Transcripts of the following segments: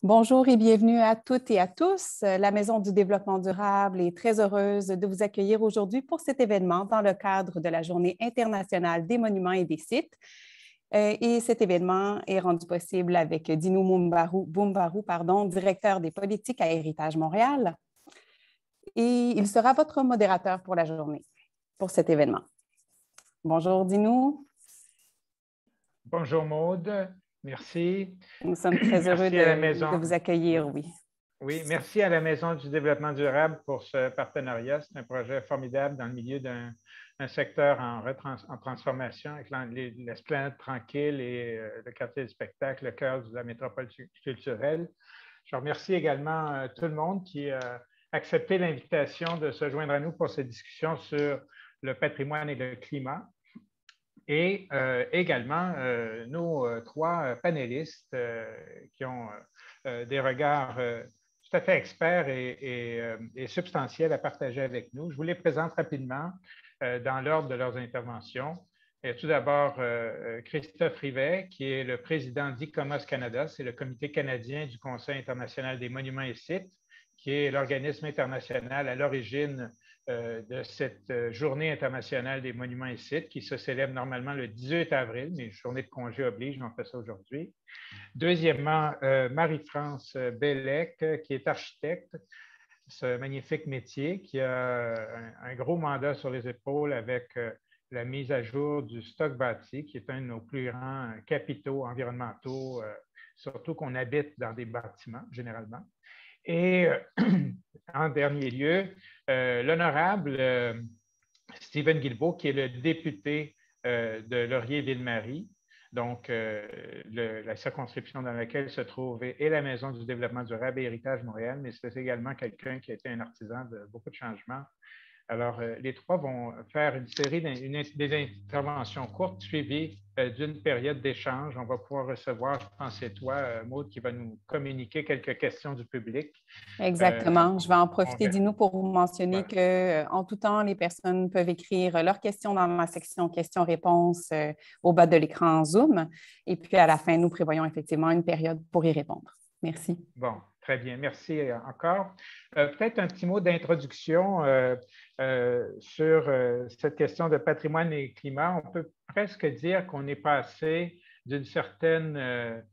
Bonjour et bienvenue à toutes et à tous. La Maison du développement durable est très heureuse de vous accueillir aujourd'hui pour cet événement dans le cadre de la Journée internationale des monuments et des sites. Et cet événement est rendu possible avec Dinou Boumbarou, directeur des politiques à Héritage Montréal. Et il sera votre modérateur pour la journée, pour cet événement. Bonjour Dinou. Bonjour Maude, merci. Nous sommes très heureux de vous accueillir, oui. Oui, merci à la Maison du développement durable pour ce partenariat. C'est un projet formidable dans le milieu d'un secteur en transformation avec l'Esplanade tranquille et le quartier du spectacle, le cœur de la métropole culturelle. Je remercie également tout le monde qui a accepté l'invitation de se joindre à nous pour cette discussion sur le patrimoine et le climat. Et également nos trois panélistes qui ont des regards tout à fait experts et substantiels à partager avec nous. Je vous les présente rapidement dans l'ordre de leurs interventions. Et tout d'abord, Christophe Rivet, qui est le président d'ICOMOS Canada, c'est le Comité canadien du Conseil international des monuments et sites, qui est l'organisme international à l'origine de cette Journée internationale des monuments et sites qui se célèbre normalement le 18 avril, mais journée de congé oblige, on fait ça aujourd'hui. Deuxièmement, Marie-France Bellec, qui est architecte, ce magnifique métier, qui a un gros mandat sur les épaules avec la mise à jour du stock bâti, qui est un de nos plus grands capitaux environnementaux, surtout qu'on habite dans des bâtiments généralement. Et en dernier lieu, l'honorable Stephen Guilbeault, qui est le député de Laurier-Ville-Marie, donc la circonscription dans laquelle se trouve et la Maison du développement durable et Héritage Montréal, mais c'est également quelqu'un qui a été un artisan de beaucoup de changements. Alors, les trois vont faire une série des interventions courtes suivies d'une période d'échange. On va pouvoir recevoir, je pense, c'est toi, Maude, qui va nous communiquer quelques questions du public. Exactement. Je vais en profiter, Dinou, pour vous mentionner qu'en tout temps, les personnes peuvent écrire leurs questions dans la section questions-réponses au bas de l'écran Zoom. Et puis, à la fin, nous prévoyons effectivement une période pour y répondre. Merci. Bon, très bien. Merci encore. Peut-être un petit mot d'introduction sur cette question de patrimoine et climat. On peut presque dire qu'on est passé d'une certaine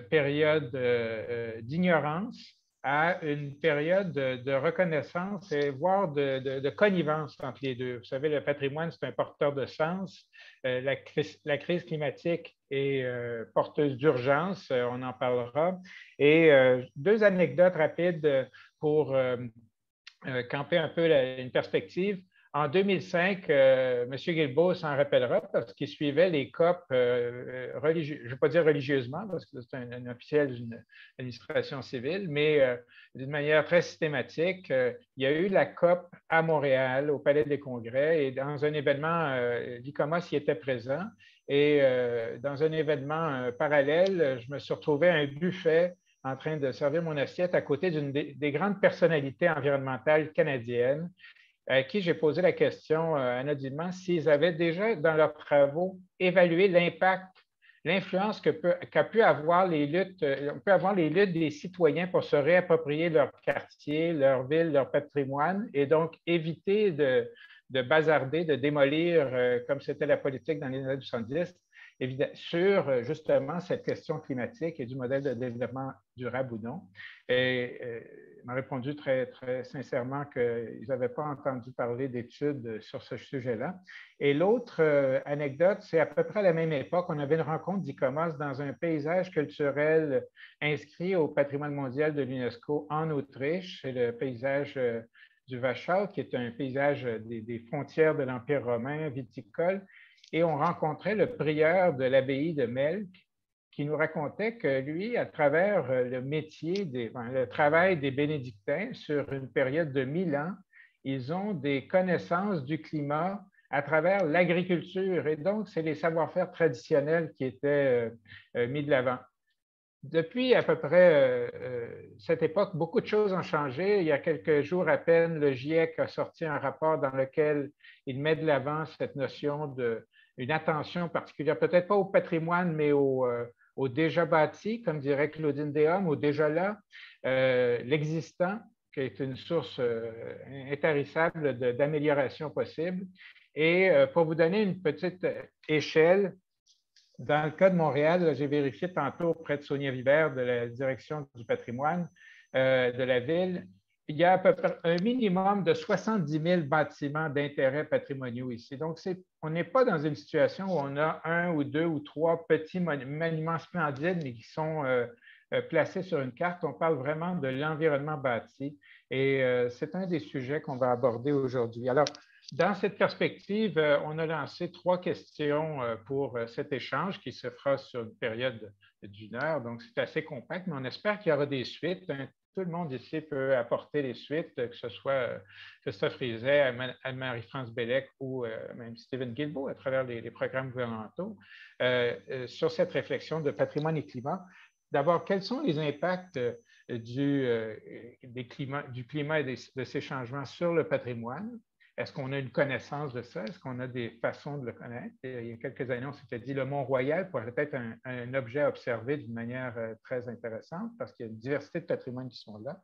période d'ignorance à une période de reconnaissance et voire de connivence entre les deux. Vous savez, le patrimoine, c'est un porteur de sens. La crise climatique est porteuse d'urgence, on en parlera. Et deux anecdotes rapides pour camper un peu une perspective. En 2005, M. Guilbeault s'en rappellera parce qu'il suivait les COP religieux, je ne vais pas dire religieusement parce que c'est un officiel d'une administration civile, mais d'une manière très systématique. Il y a eu la COP à Montréal, au Palais des Congrès, et dans un événement, l'ICOMOS y était présent. Et dans un événement parallèle, je me suis retrouvé à un buffet en train de servir mon assiette à côté d'une des grandes personnalités environnementales canadiennes à qui j'ai posé la question anonymement s'ils avaient déjà, dans leurs travaux, évalué l'impact, l'influence qu'a pu avoir les luttes, des citoyens pour se réapproprier leur quartier, leur ville, leur patrimoine, et donc éviter de bazarder, de démolir, comme c'était la politique dans les années 70, sur justement cette question climatique et du modèle de développement durable ou non. Et il m'a répondu très, très sincèrement qu'ils n'avaient pas entendu parler d'études sur ce sujet-là. Et l'autre anecdote, c'est à peu près à la même époque, on avait une rencontre d'ICOMOS dans un paysage culturel inscrit au patrimoine mondial de l'UNESCO en Autriche. C'est le paysage du Wachau, qui est un paysage des frontières de l'Empire romain viticole. Et on rencontrait le prieur de l'abbaye de Melk qui nous racontait que lui, à travers le métier, le travail des bénédictins sur une période de 1000 ans, ils ont des connaissances du climat à travers l'agriculture. Et donc, c'est les savoir-faire traditionnels qui étaient mis de l'avant. Depuis à peu près cette époque, beaucoup de choses ont changé. Il y a quelques jours à peine, le GIEC a sorti un rapport dans lequel il met de l'avant cette notion d'une attention particulière, peut-être pas au patrimoine, mais au déjà bâti, comme dirait Claudine Déhomme, au déjà là, l'existant, qui est une source intarissable d'amélioration possible. Et pour vous donner une petite échelle, dans le cas de Montréal, j'ai vérifié tantôt auprès de Sonia Vibert de la direction du patrimoine de la ville, il y a à peu près un minimum de 70 000 bâtiments d'intérêt patrimoniaux ici. Donc, on n'est pas dans une situation où on a un ou deux ou trois petits monuments splendides, mais qui sont placés sur une carte. On parle vraiment de l'environnement bâti et c'est un des sujets qu'on va aborder aujourd'hui. Alors, dans cette perspective, on a lancé 3 questions pour cet échange qui se fera sur une période d'1 heure. Donc, c'est assez compact, mais on espère qu'il y aura des suites. Tout le monde ici peut apporter les suites, que ce soit Christophe Rizet, Anne-Marie-France Bellec ou même Stephen Guilbeault à travers les programmes gouvernementaux sur cette réflexion de patrimoine et climat. D'abord, quels sont les impacts du climat et de ces changements sur le patrimoine? Est-ce qu'on a une connaissance de ça? Est-ce qu'on a des façons de le connaître? Il y a quelques années, on s'était dit le Mont-Royal pourrait être un objet à observer d'une manière très intéressante parce qu'il y a une diversité de patrimoines qui sont là.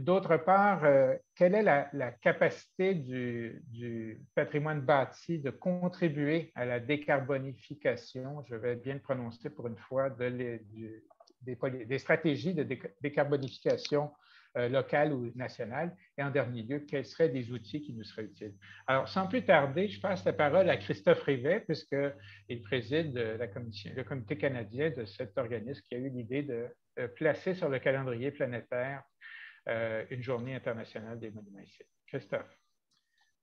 D'autre part, quelle est la capacité du patrimoine bâti de contribuer à la décarbonification, je vais bien le prononcer pour une fois, des stratégies de décarbonification locale ou nationale? Et en dernier lieu, quels seraient des outils qui nous seraient utiles? Alors, sans plus tarder, je passe la parole à Christophe Rivet, puisqu'il préside le comité canadien de cet organisme qui a eu l'idée de placer sur le calendrier planétaire une journée internationale des monuments ici. Christophe.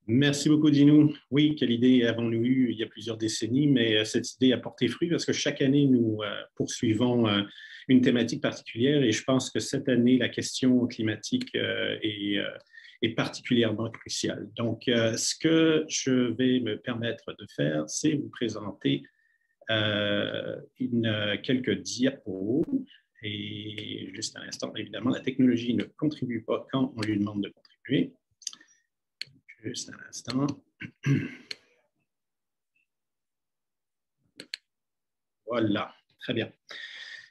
Merci beaucoup, Dino. Oui, quelle idée avons-nous eue il y a plusieurs décennies, mais cette idée a porté fruit parce que chaque année, nous poursuivons une thématique particulière et je pense que cette année, la question climatique est particulièrement cruciale. Donc, ce que je vais me permettre de faire, c'est vous présenter quelques diapos. Et juste un instant, évidemment, la technologie ne contribue pas quand on lui demande de contribuer. Juste un instant. Voilà, très bien.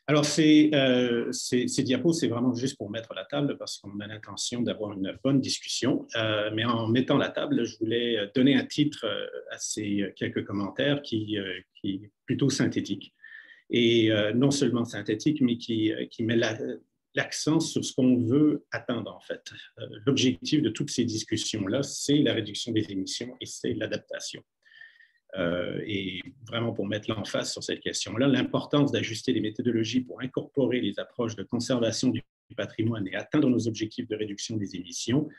Alors, ces diapos, c'est vraiment juste pour mettre la table parce qu'on a l'intention d'avoir une bonne discussion. Mais en mettant la table, je voulais donner un titre à ces quelques commentaires qui est plutôt synthétique. Et non seulement synthétique, mais qui met l'accent sur ce qu'on veut atteindre, en fait. L'objectif de toutes ces discussions-là, c'est la réduction des émissions et c'est l'adaptation. Et vraiment, pour mettre l'emphase sur cette question-là, l'importance d'ajuster les méthodologies pour incorporer les approches de conservation du patrimoine et atteindre nos objectifs de réduction des émissions,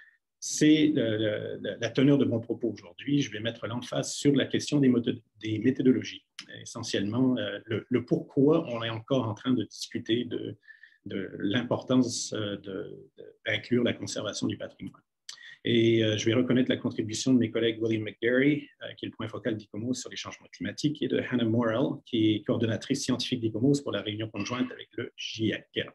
c'est la teneur de mon propos aujourd'hui. Je vais mettre l'emphase sur la question des méthodologies, essentiellement le pourquoi on est encore en train de discuter de l'importance d'inclure la conservation du patrimoine. Et je vais reconnaître la contribution de mes collègues William McGarry, qui est le point focal d'ICOMOS sur les changements climatiques, et de Hannah Morrell, qui est coordonnatrice scientifique d'ICOMOS pour la réunion conjointe avec le GIEC.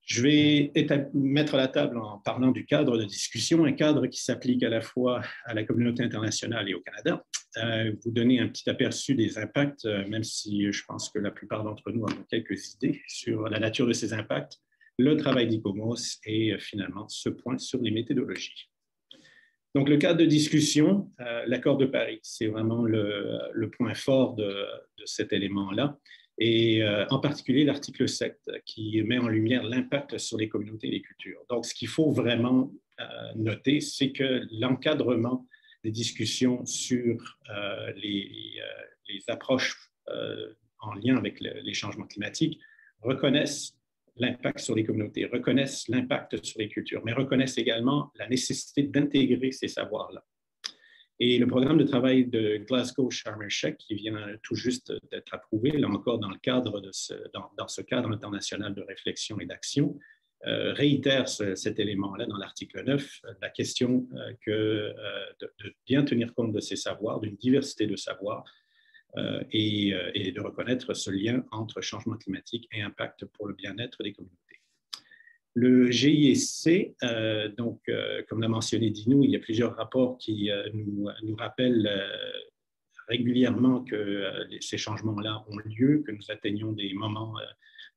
Je vais mettre la table en parlant du cadre de discussion, un cadre qui s'applique à la fois à la communauté internationale et au Canada. Vous donner un petit aperçu des impacts, même si je pense que la plupart d'entre nous avons quelques idées sur la nature de ces impacts, le travail d'ICOMOS et finalement ce point sur les méthodologies. Donc, le cadre de discussion, l'accord de Paris, c'est vraiment le point fort de cet élément-là. Et en particulier l'article 7 qui met en lumière l'impact sur les communautés et les cultures. Donc, ce qu'il faut vraiment noter, c'est que l'encadrement des discussions sur les approches en lien avec les changements climatiques reconnaissent l'impact sur les communautés, reconnaissent l'impact sur les cultures, mais reconnaissent également la nécessité d'intégrer ces savoirs-là. Et le programme de travail de Glasgow Sharm el-Sheikh, qui vient tout juste d'être approuvé, là encore dans le cadre dans ce cadre international de réflexion et d'action, réitère cet élément-là dans l'article 9, la question de bien tenir compte de ces savoirs, d'une diversité de savoirs, et de reconnaître ce lien entre changement climatique et impact pour le bien-être des communautés. Le GIEC, comme l'a mentionné Dino, il y a plusieurs rapports qui nous rappellent régulièrement que ces changements-là ont lieu, que nous atteignons des moments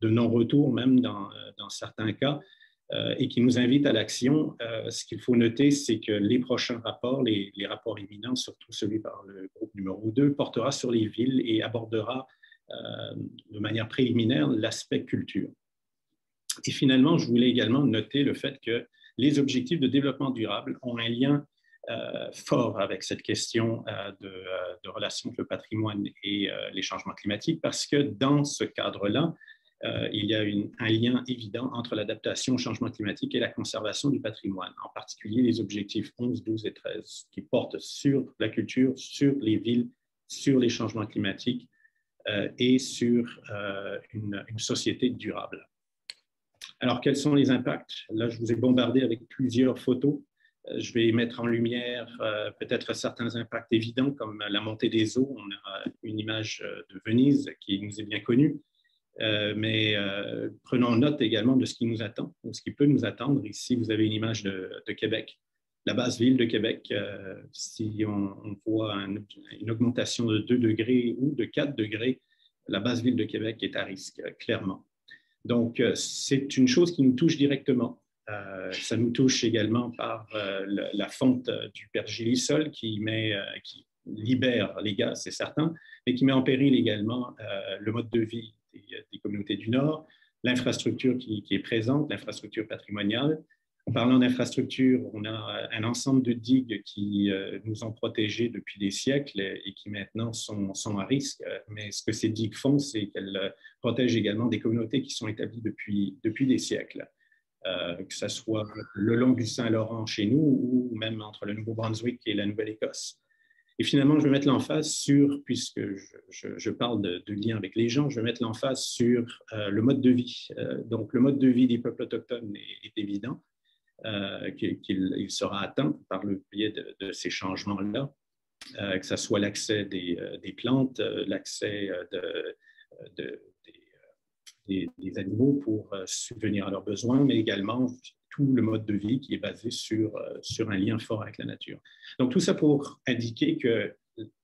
de non-retour même dans certains cas, et qui nous invitent à l'action. Ce qu'il faut noter, c'est que les prochains rapports, les rapports imminents, surtout celui par le groupe numéro 2, portera sur les villes et abordera de manière préliminaire l'aspect culture. Et finalement, je voulais également noter le fait que les objectifs de développement durable ont un lien fort avec cette question de relation entre le patrimoine et les changements climatiques, parce que dans ce cadre-là, il y a un lien évident entre l'adaptation au changement climatique et la conservation du patrimoine, en particulier les objectifs 11, 12 et 13, qui portent sur la culture, sur les villes, sur les changements climatiques et sur une société durable. Alors, quels sont les impacts? Là, je vous ai bombardé avec plusieurs photos. Je vais mettre en lumière peut-être certains impacts évidents, comme la montée des eaux. On a une image de Venise qui nous est bien connue. Mais prenons note également de ce qui nous attend, ou ce qui peut nous attendre. Ici, vous avez une image de Québec, la basse ville de Québec. Si on voit une augmentation de 2 degrés ou de 4 degrés, la basse ville de Québec est à risque, clairement. Donc, c'est une chose qui nous touche directement. Ça nous touche également par la fonte du pergélisol qui libère les gaz, c'est certain, mais qui met en péril également le mode de vie des communautés du Nord, l'infrastructure qui est présente, l'infrastructure patrimoniale. En parlant d'infrastructure, on a un ensemble de digues qui nous ont protégés depuis des siècles et qui maintenant sont à risque. Mais ce que ces digues font, c'est qu'elles protègent également des communautés qui sont établies depuis des siècles, que ce soit le long du Saint-Laurent chez nous ou même entre le Nouveau-Brunswick et la Nouvelle-Écosse. Et finalement, je vais mettre l'emphase sur, puisque je parle de lien avec les gens, je vais mettre l'emphase sur le mode de vie. Donc, le mode de vie des peuples autochtones est évident, qu'il sera atteint par le biais de ces changements-là, que ce soit l'accès des plantes, l'accès des animaux pour subvenir à leurs besoins, mais également tout le mode de vie qui est basé sur un lien fort avec la nature. Donc, tout ça pour indiquer que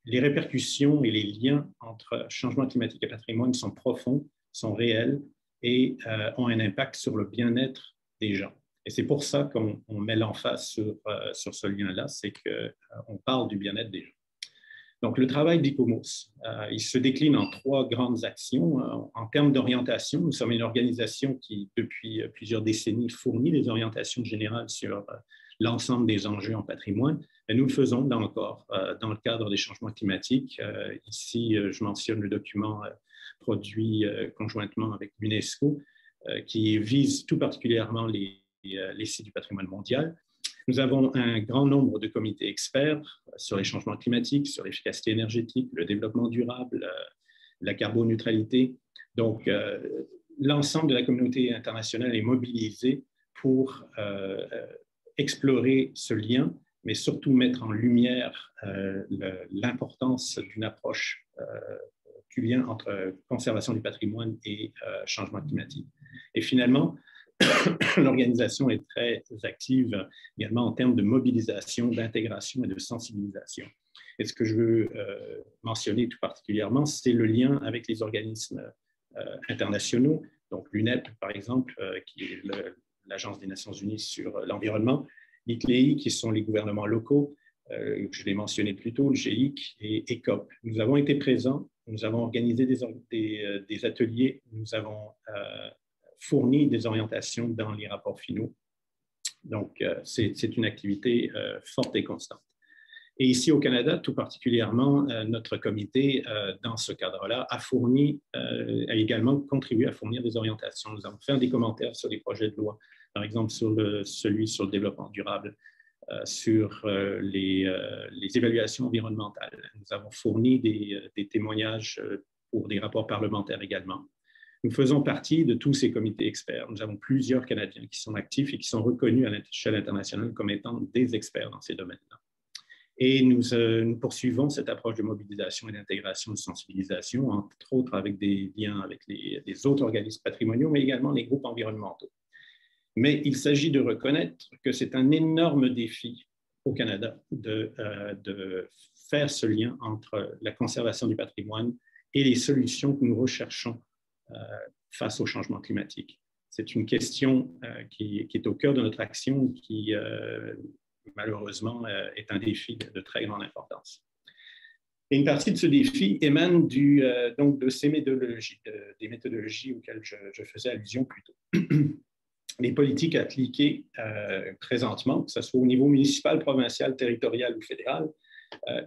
les répercussions et les liens entre changement climatique et patrimoine sont profonds, sont réels et ont un impact sur le bien-être des gens. Et c'est pour ça qu'on met l'emphase sur ce lien-là, c'est qu'on parle du bien-être des gens. Donc, le travail d'ICOMOS, il se décline en 3 grandes actions. En termes d'orientation, nous sommes une organisation qui, depuis plusieurs décennies, fournit des orientations générales sur l'ensemble des enjeux en patrimoine. Et nous le faisons, là encore, dans le cadre des changements climatiques. Ici, je mentionne le document produit conjointement avec l'UNESCO, qui vise tout particulièrement les sites du patrimoine mondial. Nous avons un grand nombre de comités experts sur les changements climatiques, sur l'efficacité énergétique, le développement durable, la carboneutralité. Donc, l'ensemble de la communauté internationale est mobilisée pour explorer ce lien, mais surtout mettre en lumière l'importance d'une approche du lien entre conservation du patrimoine et changement climatique. Et finalement, l'organisation est très active également en termes de mobilisation, d'intégration et de sensibilisation. Et ce que je veux mentionner tout particulièrement, c'est le lien avec les organismes internationaux, donc l'UNEP, par exemple, qui est l'Agence des Nations Unies sur l'environnement, l'ICLEI, qui sont les gouvernements locaux, je l'ai mentionné plus tôt, le GIEC et ECOP. Nous avons été présents, nous avons organisé des ateliers, nous avons fournit des orientations dans les rapports finaux. Donc, c'est une activité forte et constante. Et ici au Canada, tout particulièrement, notre comité, dans ce cadre-là, a également contribué à fournir des orientations. Nous avons fait des commentaires sur des projets de loi, par exemple sur celui sur le développement durable, sur les évaluations environnementales. Nous avons fourni des témoignages pour des rapports parlementaires également. Nous faisons partie de tous ces comités experts. Nous avons plusieurs Canadiens qui sont actifs et qui sont reconnus à l'échelle internationale comme étant des experts dans ces domaines-là. Et nous poursuivons cette approche de mobilisation et d'intégration, de sensibilisation, entre autres avec des liens avec les autres organismes patrimoniaux, mais également les groupes environnementaux. Mais il s'agit de reconnaître que c'est un énorme défi au Canada de faire ce lien entre la conservation du patrimoine et les solutions que nous recherchons face au changement climatique. C'est une question qui est au cœur de notre action, qui malheureusement est un défi de très grande importance. Et une partie de ce défi émane donc de ces méthodologies, des méthodologies auxquelles je faisais allusion plus tôt. Les politiques appliquées présentement, que ce soit au niveau municipal, provincial, territorial ou fédéral,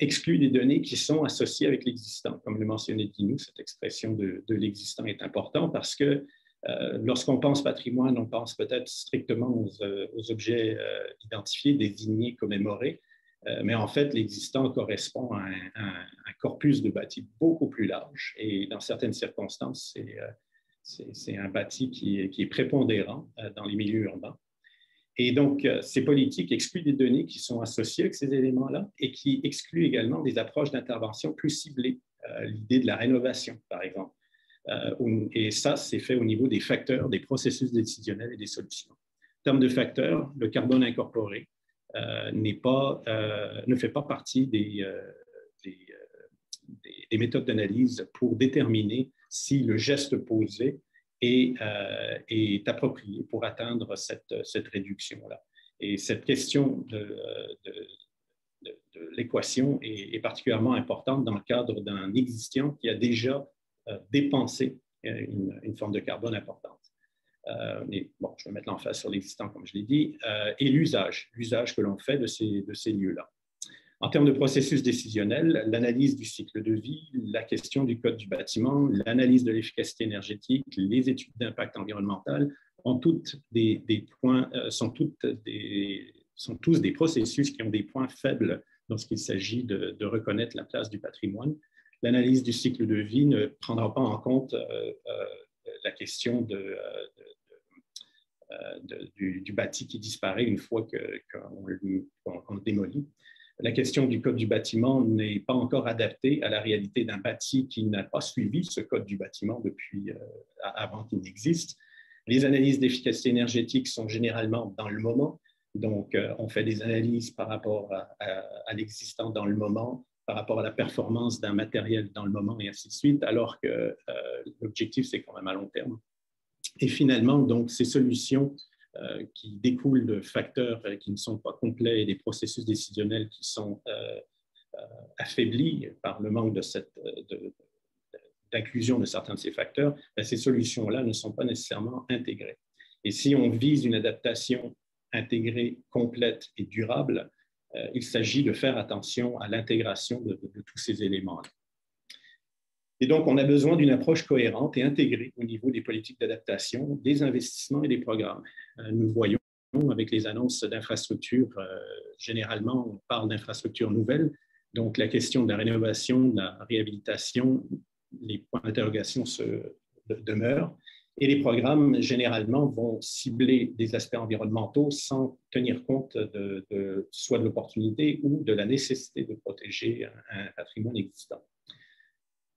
excluent des données qui sont associées avec l'existant. Comme le mentionnait Guinou, cette expression de l'existant est importante parce que lorsqu'on pense patrimoine, on pense peut-être strictement aux objets identifiés, désignés, commémorés, mais en fait, l'existant correspond à un corpus de bâti beaucoup plus large et dans certaines circonstances, c'est un bâti qui est prépondérant dans les milieux urbains. Et donc, ces politiques excluent des données qui sont associées avec ces éléments-là et qui excluent également des approches d'intervention plus ciblées, l'idée de la rénovation, par exemple. Et ça, c'est fait au niveau des facteurs, des processus décisionnels et des solutions. En termes de facteurs, le carbone incorporé ne fait pas partie des méthodes d'analyse pour déterminer si le geste posé est approprié pour atteindre cette réduction-là. Et cette question de l'équation est particulièrement importante dans le cadre d'un existant qui a déjà dépensé une forme de carbone importante. Mais bon, je vais mettre l'emphase sur l'existant, comme je l'ai dit, et l'usage que l'on fait de ces lieux-là. En termes de processus décisionnel, l'analyse du cycle de vie, la question du code du bâtiment, l'analyse de l'efficacité énergétique, les études d'impact environnemental sont tous des processus qui ont des points faibles lorsqu'il s'agit de reconnaître la place du patrimoine. L'analyse du cycle de vie ne prendra pas en compte la question du bâti qui disparaît une fois qu'on le démolit. La question du code du bâtiment n'est pas encore adaptée à la réalité d'un bâti qui n'a pas suivi ce code du bâtiment depuis avant qu'il n'existe. Les analyses d'efficacité énergétique sont généralement dans le moment. Donc, on fait des analyses par rapport à l'existant dans le moment, par rapport à la performance d'un matériel dans le moment et ainsi de suite, alors que l'objectif, c'est quand même à long terme. Et finalement, donc, ces solutions qui découlent de facteurs qui ne sont pas complets et des processus décisionnels qui sont affaiblis par le manque d'inclusion de certains de ces facteurs, ces solutions-là ne sont pas nécessairement intégrées. Et si on vise une adaptation intégrée, complète et durable, il s'agit de faire attention à l'intégration de tous ces éléments-là. Et donc, on a besoin d'une approche cohérente et intégrée au niveau des politiques d'adaptation, des investissements et des programmes. Nous le voyons avec les annonces d'infrastructures. Généralement, on parle d'infrastructures nouvelles. Donc, la question de la rénovation, de la réhabilitation, les points d'interrogation demeurent. Et les programmes, généralement, vont cibler des aspects environnementaux sans tenir compte soit de l'opportunité ou de la nécessité de protéger un patrimoine existant.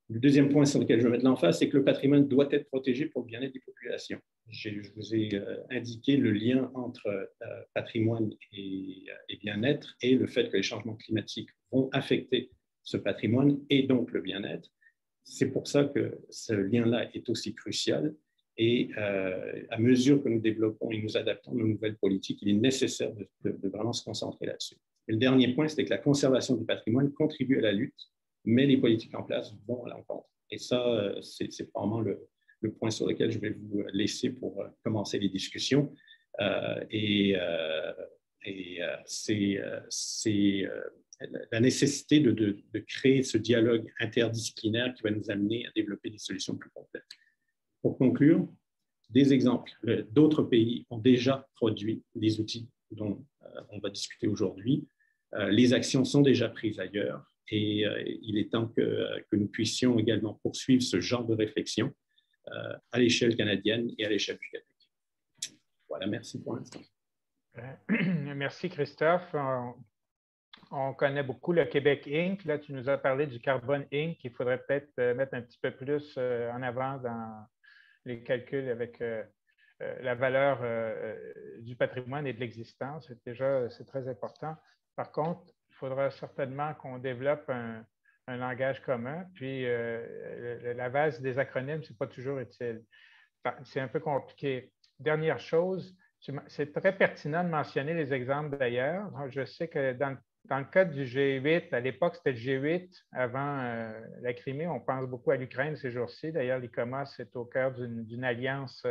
Le deuxième point sur lequel je veux mettre l'emphase, c'est que le patrimoine doit être protégé pour le bien-être des populations. Je vous ai indiqué le lien entre patrimoine et bien-être et le fait que les changements climatiques vont affecter ce patrimoine et donc le bien-être. C'est pour ça que ce lien-là est aussi crucial. Et à mesure que nous développons et nous adaptons nos nouvelles politiques, il est nécessaire de vraiment se concentrer là-dessus. Et le dernier point, c'est que la conservation du patrimoine contribue à la lutte, mais les politiques en place vont à l'encontre. Et ça, c'est probablement le point sur lequel je vais vous laisser pour commencer les discussions. C'est la nécessité de créer ce dialogue interdisciplinaire qui va nous amener à développer des solutions plus complètes. Pour conclure, des exemples. D'autres pays ont déjà produit des outils dont on va discuter aujourd'hui. Les actions sont déjà prises ailleurs et il est temps que nous puissions également poursuivre ce genre de réflexion à l'échelle canadienne et à l'échelle du Québec. Voilà, merci pour l'instant. Merci Christophe. On connaît beaucoup le Québec Inc. Là, tu nous as parlé du Carbone Inc. Il faudrait peut-être mettre un petit peu plus en avant dans les calculs avec la valeur du patrimoine et de l'existence. C'est très important. Par contre, il faudra certainement qu'on développe un langage commun. Puis, la base des acronymes, ce n'est pas toujours utile. C'est un peu compliqué. Dernière chose, c'est très pertinent de mentionner les exemples d'ailleurs. Je sais que dans le cas du G8, à l'époque, c'était le G8 avant la Crimée. On pense beaucoup à l'Ukraine ces jours-ci. D'ailleurs, l'ICOMOS est au cœur d'une alliance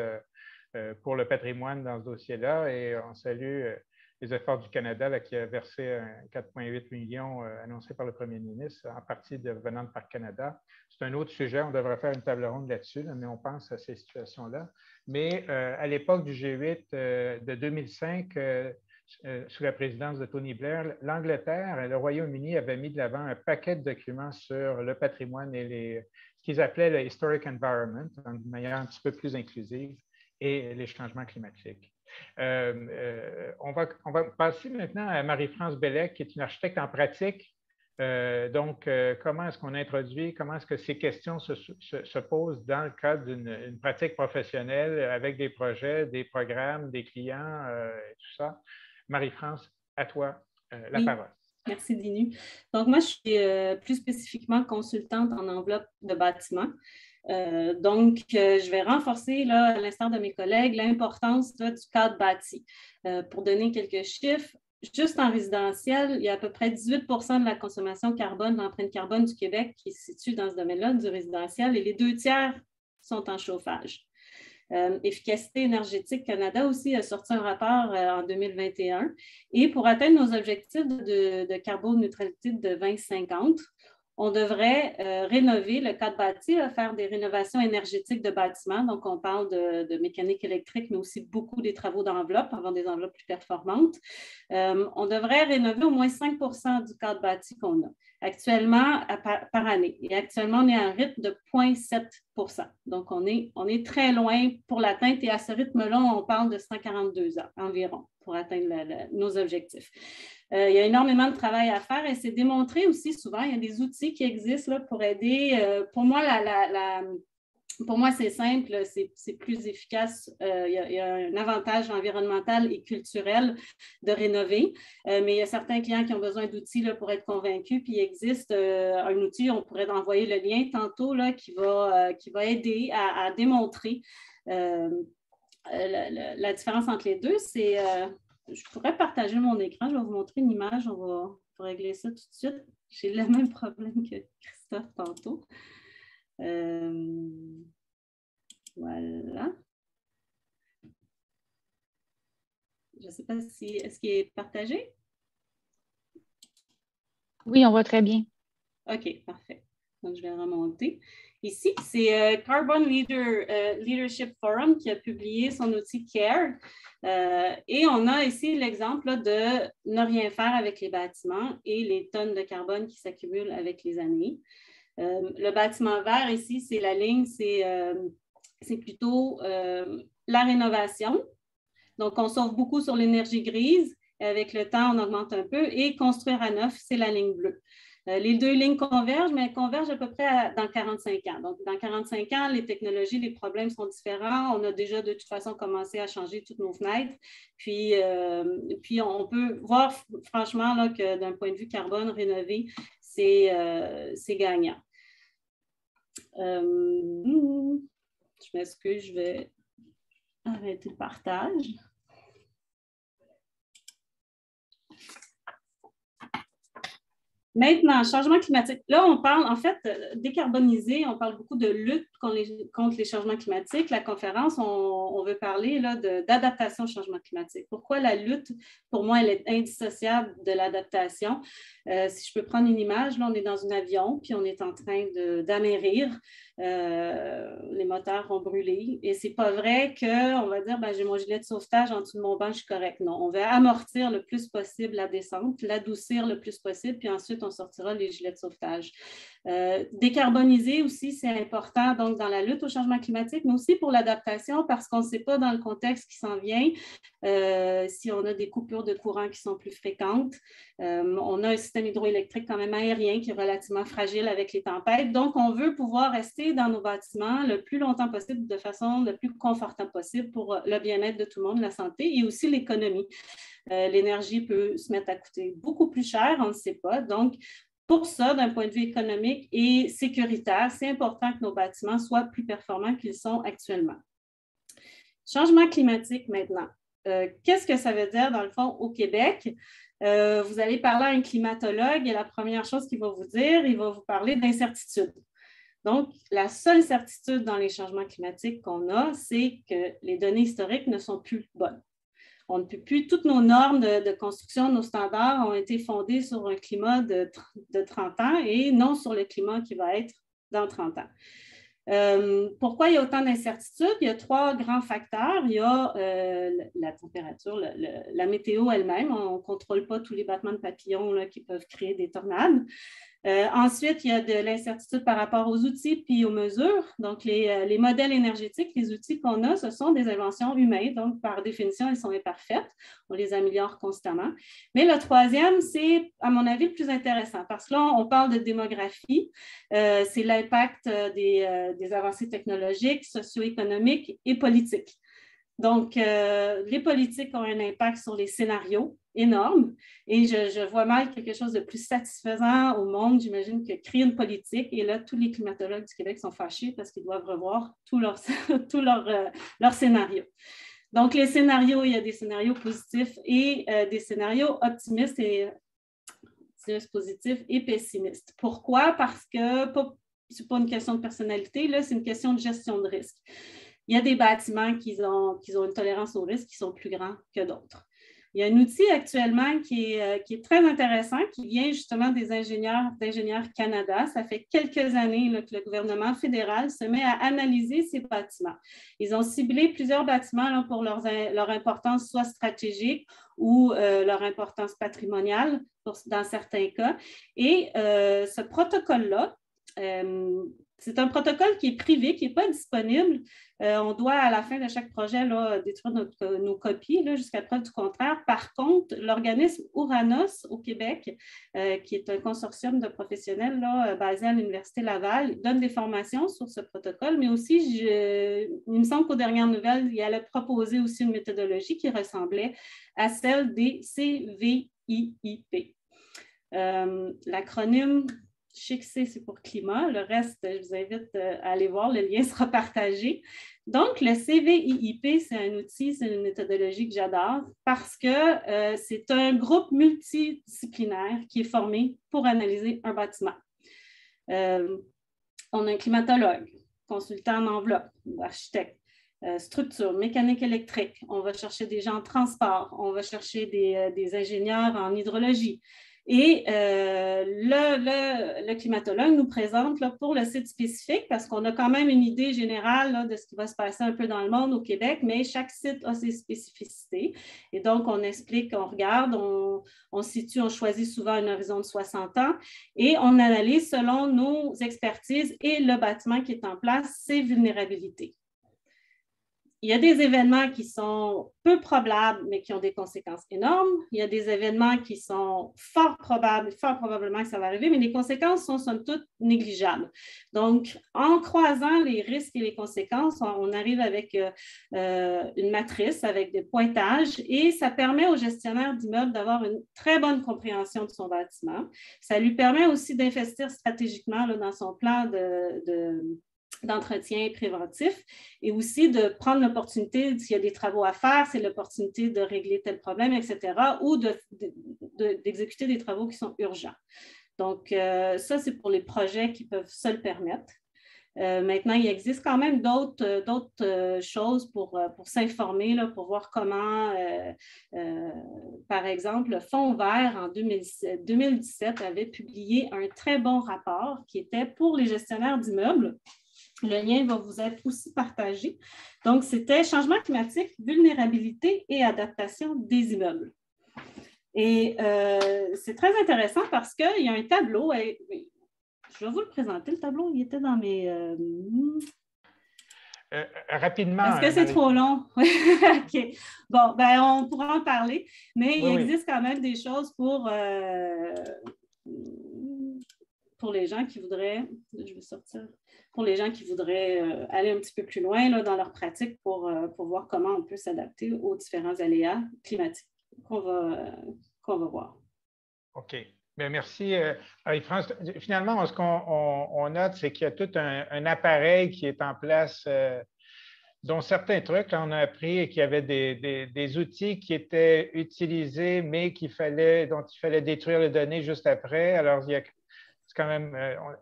pour le patrimoine dans ce dossier-là. Et on salue les efforts du Canada là, qui a versé 4,8 millions annoncés par le premier ministre, en partie venant de Parc Canada. C'est un autre sujet, on devrait faire une table ronde là-dessus, là, mais on pense à ces situations-là. Mais à l'époque du G8 de 2005, sous la présidence de Tony Blair, l'Angleterre et le Royaume-Uni avaient mis de l'avant un paquet de documents sur le patrimoine et ce qu'ils appelaient le Historic Environment, d'une manière un petit peu plus inclusive, et les changements climatiques. On va passer maintenant à Marie-France Bellec, qui est une architecte en pratique. Donc, comment est-ce qu'on introduit, comment est-ce que ces questions se posent dans le cadre d'une pratique professionnelle avec des projets, des programmes, des clients, et tout ça? Marie-France, à toi la parole. Merci, Dinu. Donc, moi, je suis plus spécifiquement consultante en enveloppe de bâtiment. Donc, je vais renforcer, là, à l'instar de mes collègues, l'importance du cadre bâti. Pour donner quelques chiffres, juste en résidentiel, il y a à peu près 18 de la consommation carbone, l'empreinte carbone du Québec qui se situe dans ce domaine-là, du résidentiel, et les 2/3 sont en chauffage. Efficacité énergétique Canada aussi a sorti un rapport en 2021. Et pour atteindre nos objectifs de carboneutralité de 2050, on devrait rénover le cadre bâti, faire des rénovations énergétiques de bâtiments. Donc, on parle de mécanique électrique, mais aussi beaucoup des travaux d'enveloppe, avoir des enveloppes plus performantes. On devrait rénover au moins 5 du cadre bâti qu'on a actuellement par année. Et actuellement, on est à un rythme de 0,7 %. Donc, on est très loin pour l'atteinte. Et à ce rythme-là, on parle de 142 ans environ pour atteindre nos objectifs. Il y a énormément de travail à faire et c'est démontré aussi souvent. Il y a des outils qui existent là, pour aider. Pour moi, c'est simple, c'est plus efficace. Il y a un avantage environnemental et culturel de rénover, mais il y a certains clients qui ont besoin d'outils pour être convaincus. Puis il existe un outil, on pourrait envoyer le lien tantôt, là, qui va aider à démontrer la différence entre les deux. C'est... je pourrais partager mon écran, je vais vous montrer une image, on va régler ça tout de suite. J'ai le même problème que Christophe tantôt. Voilà. Je ne sais pas si, est-ce qu'il est partagé? Oui, on voit très bien. OK, parfait. Donc, je vais remonter. Ici, c'est Carbon Leadership Forum qui a publié son outil CARE. Et on a ici l'exemple de ne rien faire avec les bâtiments et les tonnes de carbone qui s'accumulent avec les années. Le bâtiment vert ici, c'est la ligne, c'est plutôt la rénovation. Donc, on sauve beaucoup sur l'énergie grise. Avec le temps, on augmente un peu. Et construire à neuf, c'est la ligne bleue. Les deux lignes convergent, mais elles convergent à peu près dans 45 ans. Donc, dans 45 ans, les technologies, les problèmes sont différents. On a déjà de toute façon commencé à changer toutes nos fenêtres. Puis on peut voir franchement là, que d'un point de vue carbone, rénover, c'est gagnant. Je m'excuse, je vais arrêter le partage. Maintenant, changement climatique. Là, on parle, en fait, décarboniser, on parle beaucoup de lutte contre les changements climatiques. La conférence, on veut parler d'adaptation au changement climatique. Pourquoi la lutte, pour moi, elle est indissociable de l'adaptation? Si je peux prendre une image, là, on est dans un avion, puis on est en train d'amérir. Les moteurs ont brûlé. Et ce n'est pas vrai qu'on va dire, j'ai mon gilet de sauvetage en dessous de mon banc, je suis correct. Non, on va amortir le plus possible la descente, l'adoucir le plus possible, puis ensuite, on sortira les gilets de sauvetage. Décarboniser aussi, c'est important donc dans la lutte au changement climatique, mais aussi pour l'adaptation parce qu'on ne sait pas dans le contexte qui s'en vient si on a des coupures de courant qui sont plus fréquentes. On a un système hydroélectrique quand même aérien qui est relativement fragile avec les tempêtes. Donc, on veut pouvoir rester dans nos bâtiments le plus longtemps possible de façon le plus confortable possible pour le bien-être de tout le monde, la santé et aussi l'économie. l'énergie peut se mettre à coûter beaucoup plus cher, on ne sait pas. Donc, pour ça, d'un point de vue économique et sécuritaire, c'est important que nos bâtiments soient plus performants qu'ils sont actuellement. Changement climatique maintenant. Qu'est-ce que ça veut dire, dans le fond, au Québec? Vous allez parler à un climatologue et la première chose qu'il va vous dire, il va vous parler d'incertitude. Donc, la seule certitude dans les changements climatiques qu'on a, c'est que les données historiques ne sont plus bonnes. On ne peut plus, toutes nos normes de construction, nos standards ont été fondés sur un climat de 30 ans et non sur le climat qui va être dans 30 ans. Pourquoi il y a autant d'incertitudes? Il y a 3 grands facteurs. Il y a la température, la météo elle-même. On ne contrôle pas tous les battements de papillons là, qui peuvent créer des tornades. Ensuite, il y a de l'incertitude par rapport aux outils puis aux mesures. Donc, les modèles énergétiques, les outils qu'on a, ce sont des inventions humaines. Donc, par définition, elles sont imparfaites. On les améliore constamment. Mais le troisième, c'est, à mon avis, le plus intéressant parce que là, on parle de démographie. C'est l'impact des avancées technologiques, socio-économiques et politiques. Donc, les politiques ont un impact sur les scénarios énorme et je vois mal quelque chose de plus satisfaisant au monde, j'imagine, que créer une politique. Et là, tous les climatologues du Québec sont fâchés parce qu'ils doivent revoir tous leurs scénarios. Donc, les scénarios, il y a des scénarios positifs et des scénarios optimistes et positifs et pessimistes. Pourquoi? Parce que ce n'est pas une question de personnalité, là, c'est une question de gestion de risque. Il y a des bâtiments qui ont une tolérance au risque qui sont plus grands que d'autres. Il y a un outil actuellement qui est très intéressant, qui vient justement des d'Ingénieurs Canada. Ça fait quelques années là, que le gouvernement fédéral se met à analyser ces bâtiments. Ils ont ciblé plusieurs bâtiments là, pour leur importance soit stratégique ou leur importance patrimoniale dans certains cas. Et ce protocole-là, c'est un protocole qui est privé, qui n'est pas disponible. On doit, à la fin de chaque projet, là, détruire nos copies jusqu'à preuve du contraire. Par contre, l'organisme Ouranos au Québec, qui est un consortium de professionnels là, basé à l'Université Laval, donne des formations sur ce protocole, mais aussi, il me semble qu'aux dernières nouvelles, il allait proposer aussi une méthodologie qui ressemblait à celle des CVIIP. L'acronyme, je sais que c'est pour climat. Le reste, je vous invite à aller voir. Le lien sera partagé. Donc, le CVIIP, c'est un outil, c'est une méthodologie que j'adore parce que c'est un groupe multidisciplinaire qui est formé pour analyser un bâtiment. On a un climatologue, consultant en enveloppe, architecte, structure, mécanique électrique. On va chercher des gens en transport. On va chercher des ingénieurs en hydrologie. Et le climatologue nous présente là, pour le site spécifique, parce qu'on a quand même une idée générale là, de ce qui va se passer un peu dans le monde au Québec, mais chaque site a ses spécificités. Et donc, on explique, on regarde, on situe, on choisit souvent un horizon de 60 ans et on analyse selon nos expertises et le bâtiment qui est en place, ses vulnérabilités. Il y a des événements qui sont peu probables, mais qui ont des conséquences énormes. Il y a des événements qui sont fort probablement que ça va arriver, mais les conséquences sont somme toute négligeables. Donc, en croisant les risques et les conséquences, on arrive avec une matrice, avec des pointages, et ça permet au gestionnaire d'immeuble d'avoir une très bonne compréhension de son bâtiment. Ça lui permet aussi d'investir stratégiquement là, dans son plan d'entretien préventif et aussi de prendre l'opportunité, s'il y a des travaux à faire, c'est l'opportunité de régler tel problème, etc., ou d'exécuter des travaux qui sont urgents. Donc, ça, c'est pour les projets qui peuvent se le permettre. Maintenant, il existe quand même d'autres choses pour s'informer, pour voir comment, par exemple, le Fonds vert en 2017 avait publié un très bon rapport qui était pour les gestionnaires d'immeubles. Le lien va vous être aussi partagé. Donc, c'était changement climatique, vulnérabilité et adaptation des immeubles. Et c'est très intéressant parce qu'il y a un tableau. Je vais vous le présenter, le tableau. Il était dans mes... rapidement. Est-ce que c'est trop long? OK. Bon, ben, on pourra en parler, mais il existe quand même des choses pour les gens qui voudraient... Je vais sortir... pour les gens qui voudraient aller un petit peu plus loin là, dans leur pratique pour voir comment on peut s'adapter aux différents aléas climatiques. qu'on va voir. OK. Bien, merci. Marie-France. Finalement, ce qu'on note, c'est qu'il y a tout un appareil qui est en place, dont certains trucs, là, on a appris qu'il y avait des outils qui étaient utilisés, mais dont il fallait détruire les données juste après. Alors, c'est quand même,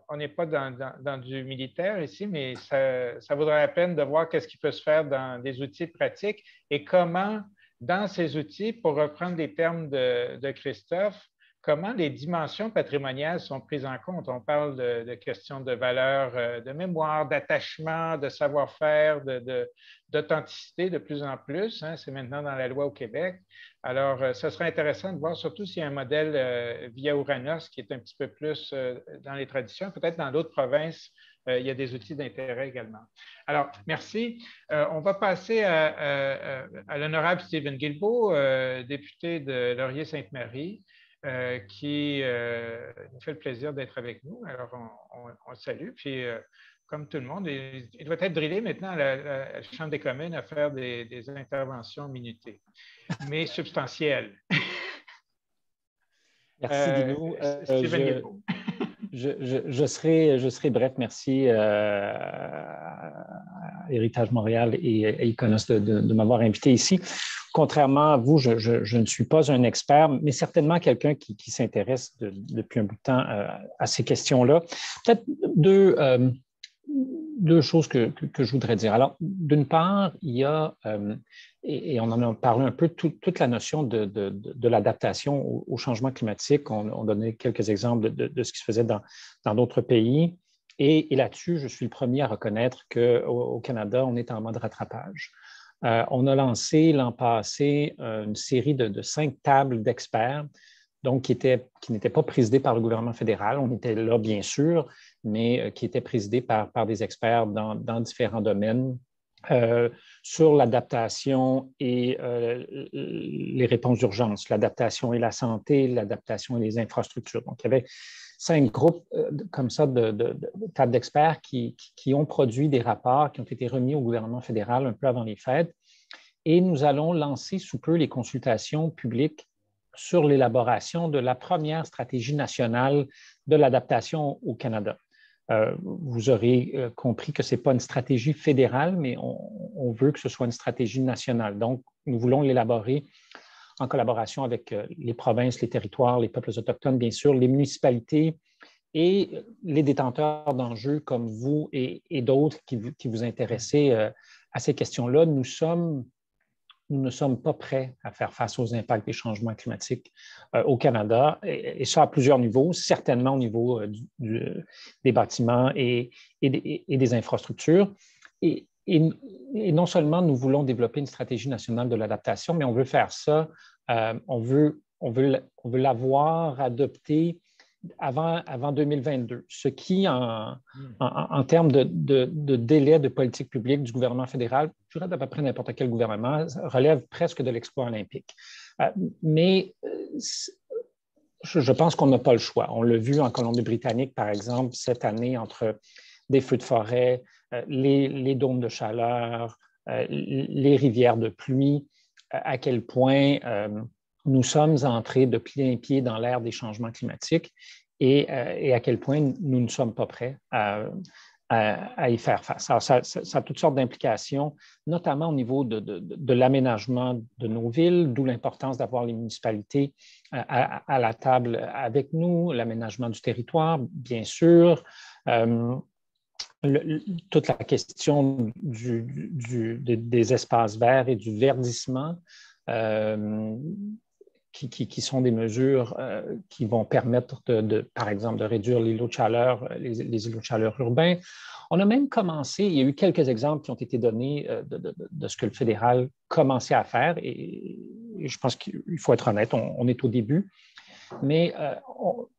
on n'est pas dans du militaire ici, mais ça vaudrait la peine de voir qu'est-ce qui peut se faire dans des outils pratiques et comment, dans ces outils, pour reprendre les termes de Christophe, comment les dimensions patrimoniales sont prises en compte. On parle de questions de valeur, de mémoire, d'attachement, de savoir-faire, d'authenticité de plus en plus. Hein, c'est maintenant dans la loi au Québec. Alors, ce serait intéressant de voir, surtout s'il y a un modèle via Ouranos qui est un petit peu plus dans les traditions. Peut-être dans d'autres provinces, il y a des outils d'intérêt également. Alors, merci. On va passer à l'honorable Stephen Guilbeault, député de Laurier-Sainte-Marie, qui nous fait le plaisir d'être avec nous. Alors, on le salue. Puis, comme tout le monde, il doit être drillé maintenant à la Chambre des communes à faire des interventions minutées, mais substantielles. Merci, Dino. Stephen Guilbeault. Je serai bref. Merci à Héritage Montréal et Iconos de m'avoir invité ici. Contrairement à vous, je ne suis pas un expert, mais certainement quelqu'un qui s'intéresse depuis un bout de temps à ces questions-là. Peut-être deux choses que je voudrais dire. Alors, d'une part, il y a, et on en a parlé un peu, toute la notion de l'adaptation au changement climatique. On donnait quelques exemples de ce qui se faisait dans d'autres pays. Et là-dessus, je suis le premier à reconnaître qu'au Canada, on est en mode rattrapage. On a lancé l'an passé une série de 5 tables d'experts, donc qui n'étaient pas présidées par le gouvernement fédéral. On était là, bien sûr, mais qui étaient présidées par des experts dans différents domaines sur l'adaptation et les réponses d'urgence, l'adaptation et la santé, l'adaptation et les infrastructures. Donc, il y avait 5 groupes comme ça de tables d'experts qui ont produit des rapports qui ont été remis au gouvernement fédéral un peu avant les fêtes. Et nous allons lancer sous peu les consultations publiques sur l'élaboration de la première stratégie nationale de l'adaptation au Canada. Vous aurez compris que ce n'est pas une stratégie fédérale, mais on veut que ce soit une stratégie nationale. Donc, nous voulons l'élaborer en collaboration avec les provinces, les territoires, les peuples autochtones, bien sûr, les municipalités et les détenteurs d'enjeux comme vous et d'autres qui vous intéressez à ces questions-là. Nous ne sommes pas prêts à faire face aux impacts des changements climatiques au Canada, et ça à plusieurs niveaux, certainement au niveau des bâtiments et des infrastructures. Et non seulement nous voulons développer une stratégie nationale de l'adaptation, mais on veut faire ça, on veut l'avoir adoptée avant 2022, ce qui, en termes de délai de politique publique du gouvernement fédéral, je dirais d'à peu près n'importe quel gouvernement, relève presque de l'exploit olympique. Mais je pense qu'on n'a pas le choix. On l'a vu en Colombie-Britannique, par exemple, cette année, entre des feux de forêt, les dômes de chaleur, les rivières de pluie, à quel point nous sommes entrés de plein pied dans l'ère des changements climatiques et à quel point nous ne sommes pas prêts à y faire face. Alors, ça a toutes sortes d'implications, notamment au niveau de l'aménagement de nos villes, d'où l'importance d'avoir les municipalités à la table avec nous, l'aménagement du territoire, bien sûr, toute la question des espaces verts et du verdissement, qui sont des mesures qui vont permettre, par exemple, de réduire les îlots de chaleur, les îlots de chaleur urbains. On a même commencé, il y a eu quelques exemples qui ont été donnés de ce que le fédéral commençait à faire, et je pense qu'il faut être honnête, on est au début. Mais,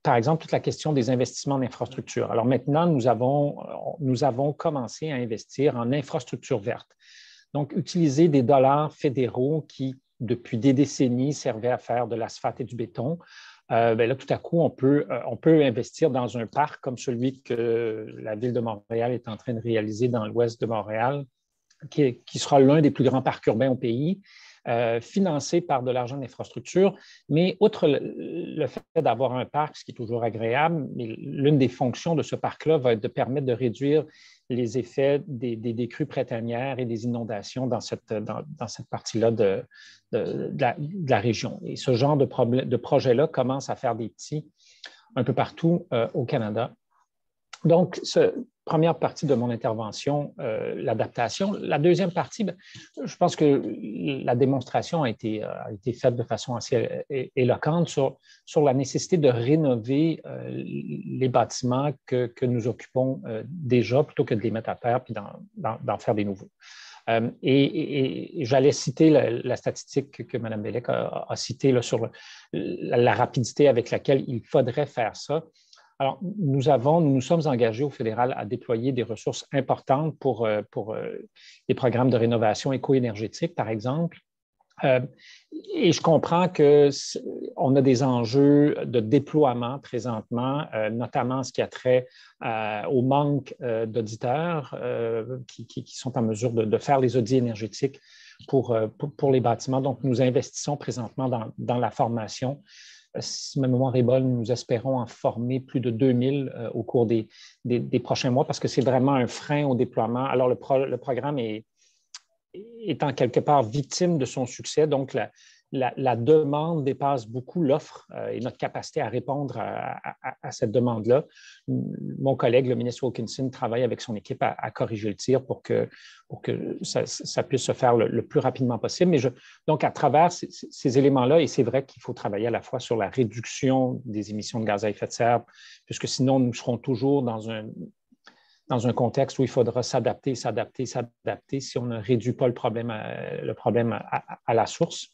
par exemple, toute la question des investissements en infrastructure. Alors maintenant, nous avons commencé à investir en infrastructure verte. Donc, utiliser des dollars fédéraux qui, depuis des décennies, servaient à faire de l'asphalte et du béton. Là, tout à coup, on peut investir dans un parc comme celui que la Ville de Montréal est en train de réaliser dans l'ouest de Montréal, qui sera l'un des plus grands parcs urbains au pays, financé par de l'argent d'infrastructure. Mais outre le fait d'avoir un parc, ce qui est toujours agréable, l'une des fonctions de ce parc-là va être de permettre de réduire les effets des crues printanières et des inondations dans cette partie-là de la région. Et ce genre de projet-là commence à faire des petits un peu partout au Canada. Donc, première partie de mon intervention, l'adaptation. La deuxième partie, je pense que la démonstration a été faite de façon assez éloquente sur la nécessité de rénover les bâtiments que nous occupons déjà plutôt que de les mettre à terre puis d'en faire des nouveaux. Et j'allais citer la statistique que Mme Bélec a citée là, sur la rapidité avec laquelle il faudrait faire ça. Alors, nous sommes engagés au fédéral à déployer des ressources importantes pour les programmes de rénovation éco-énergétique, par exemple. Et je comprends qu'on a des enjeux de déploiement présentement, notamment ce qui a trait au manque d'auditeurs qui sont en mesure de faire les audits énergétiques pour les bâtiments. Donc, nous investissons présentement dans la formation. Si ma mémoire est bonne, nous espérons en former plus de 2000 au cours des prochains mois parce que c'est vraiment un frein au déploiement. Alors, le programme étant quelque part victime de son succès, donc la demande dépasse beaucoup l'offre et notre capacité à répondre à cette demande-là. Mon collègue, le ministre Wilkinson, travaille avec son équipe à corriger le tir pour que ça puisse se faire le plus rapidement possible. Mais donc, à travers ces éléments-là, et c'est vrai qu'il faut travailler à la fois sur la réduction des émissions de gaz à effet de serre, puisque sinon, nous serons toujours dans un contexte où il faudra s'adapter si on ne réduit pas le problème à la source.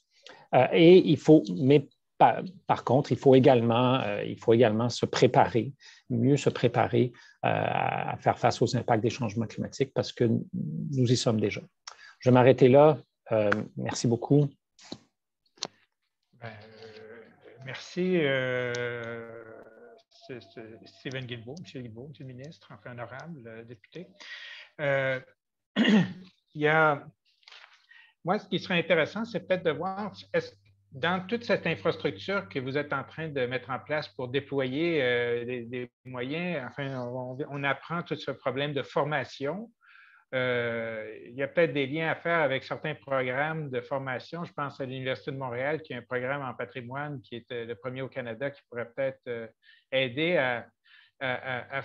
Mais par contre, il faut également se préparer, mieux se préparer à faire face aux impacts des changements climatiques parce que nous y sommes déjà. Je vais m'arrêter là. Merci beaucoup. Merci, Stephen Guilbeault, M. Guilbeault, M. le ministre, enfin honorable député. Moi, ce qui serait intéressant, c'est peut-être de voir, dans toute cette infrastructure que vous êtes en train de mettre en place pour déployer des moyens, enfin, on apprend tout ce problème de formation. Il y a peut-être des liens à faire avec certains programmes de formation. Je pense à l'Université de Montréal qui a un programme en patrimoine qui est le premier au Canada qui pourrait peut-être aider à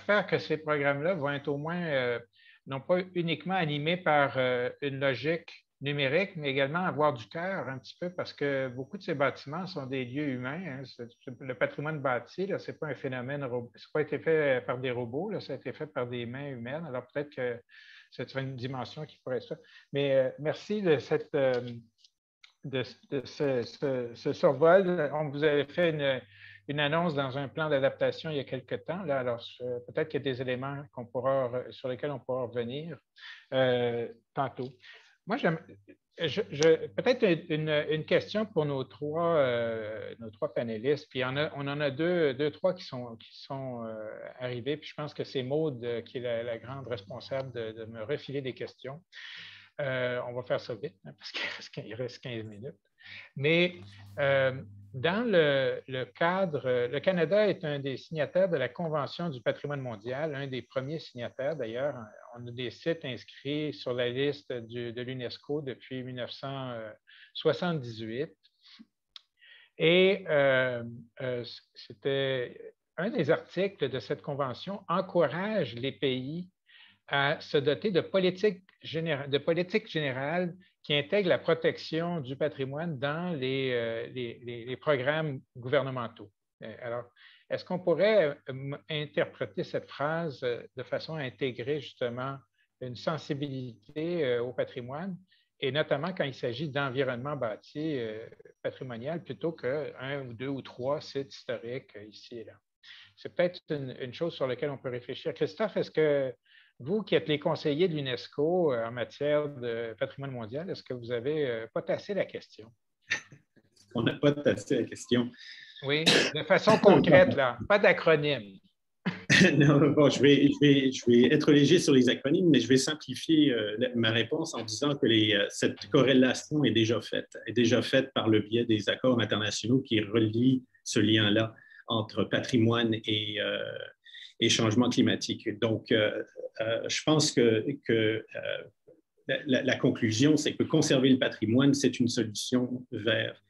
faire que ces programmes-là vont être au moins, non pas uniquement animés par une logique numérique, mais également avoir du cœur un petit peu parce que beaucoup de ces bâtiments sont des lieux humains. Hein. Le patrimoine bâti, ce n'est pas un phénomène, ça n'a pas été fait par des robots, là, ça a été fait par des mains humaines. Alors peut-être que c'est une dimension qui pourrait être ça. Mais merci de ce survol. On vous avait fait une annonce dans un plan d'adaptation il y a quelque temps. Là, alors, peut-être qu'il y a des éléments sur lesquels on pourra revenir tantôt. Moi, peut-être une question pour nos trois panélistes. Puis on en a deux, trois qui sont arrivés. Puis je pense que c'est Maude qui est la grande responsable de me refiler des questions. On va faire ça vite, hein, parce qu'il reste 15 minutes. Mais dans le cadre, le Canada est un des signataires de la Convention du patrimoine mondial, un des premiers signataires d'ailleurs. On a des sites inscrits sur la liste de l'UNESCO depuis 1978. Et c'était un des articles de cette convention encourage les pays à se doter de politiques générales qui intègrent la protection du patrimoine dans les programmes gouvernementaux. Alors, est-ce qu'on pourrait interpréter cette phrase de façon à intégrer justement une sensibilité au patrimoine, et notamment quand il s'agit d'environnement bâti patrimonial, plutôt qu'un ou deux ou trois sites historiques ici et là? C'est peut-être une chose sur laquelle on peut réfléchir. Christophe, est-ce que vous, qui êtes les conseillers de l'UNESCO en matière de patrimoine mondial, est-ce que vous avez potassé la question? On n'a pas tassé la question. Oui, de façon concrète, là, pas d'acronyme. Non, bon, je vais être léger sur les acronymes, mais je vais simplifier ma réponse en disant que cette corrélation est déjà faite par le biais des accords internationaux qui relient ce lien-là entre patrimoine et changement climatique. Donc, je pense que la conclusion, c'est que conserver le patrimoine, c'est une solution vers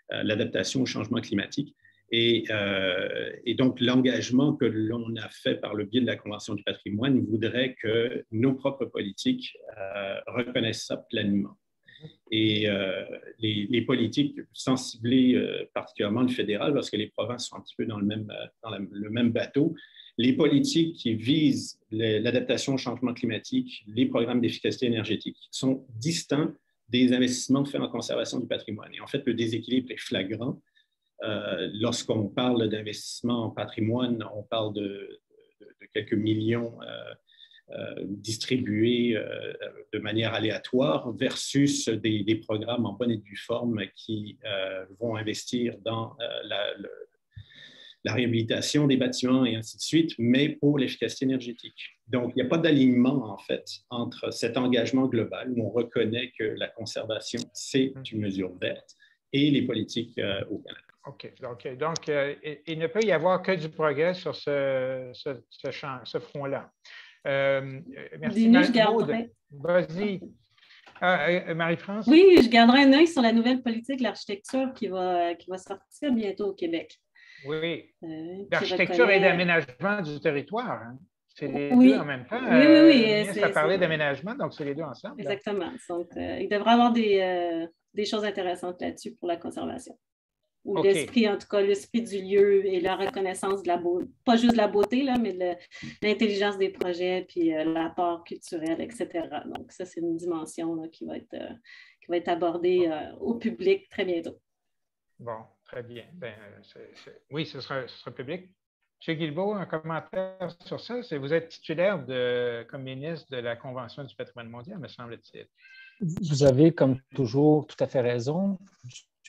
l'adaptation au changement climatique. Et donc, l'engagement que l'on a fait par le biais de la Convention du patrimoine voudrait que nos propres politiques reconnaissent ça pleinement. Et les politiques, sans cibler particulièrement le fédéral, parce que les provinces sont un petit peu dans le même bateau, les politiques qui visent l'adaptation au changement climatique, les programmes d'efficacité énergétique sont distincts des investissements faits en conservation du patrimoine. Et en fait, le déséquilibre est flagrant. Lorsqu'on parle d'investissement en patrimoine, on parle de quelques millions distribués de manière aléatoire versus des programmes en bonne et due forme qui vont investir dans la réhabilitation des bâtiments et ainsi de suite, mais pour l'efficacité énergétique. Donc, il n'y a pas d'alignement, en fait, entre cet engagement global où on reconnaît que la conservation, c'est une mesure verte, et les politiques au Canada. OK. Donc, il ne peut y avoir que du progrès sur ce front-là. Merci. Dinu, je garderai. Vas-y. Marie-France? Oui, je garderai un œil sur la nouvelle politique de l'architecture qui va sortir bientôt au Québec. Oui. L'architecture et l'aménagement du territoire. Hein? C'est les deux en même temps. Oui. Ça parlait d'aménagement, donc c'est les deux ensemble. Exactement. Donc, il devrait y avoir des choses intéressantes là-dessus pour la conservation. Ou l'esprit, en tout cas, l'esprit du lieu et la reconnaissance de la beauté, pas juste de la beauté, là, mais de l'intelligence des projets, puis l'apport culturel, etc. Donc, ça, c'est une dimension là, qui va être abordée au public très bientôt. Bon, très bien. Oui, ce sera public. M. Guilbeault, un commentaire sur ça? Vous êtes titulaire comme ministre de la Convention du patrimoine mondial, me semble-t-il. Vous avez, comme toujours, tout à fait raison.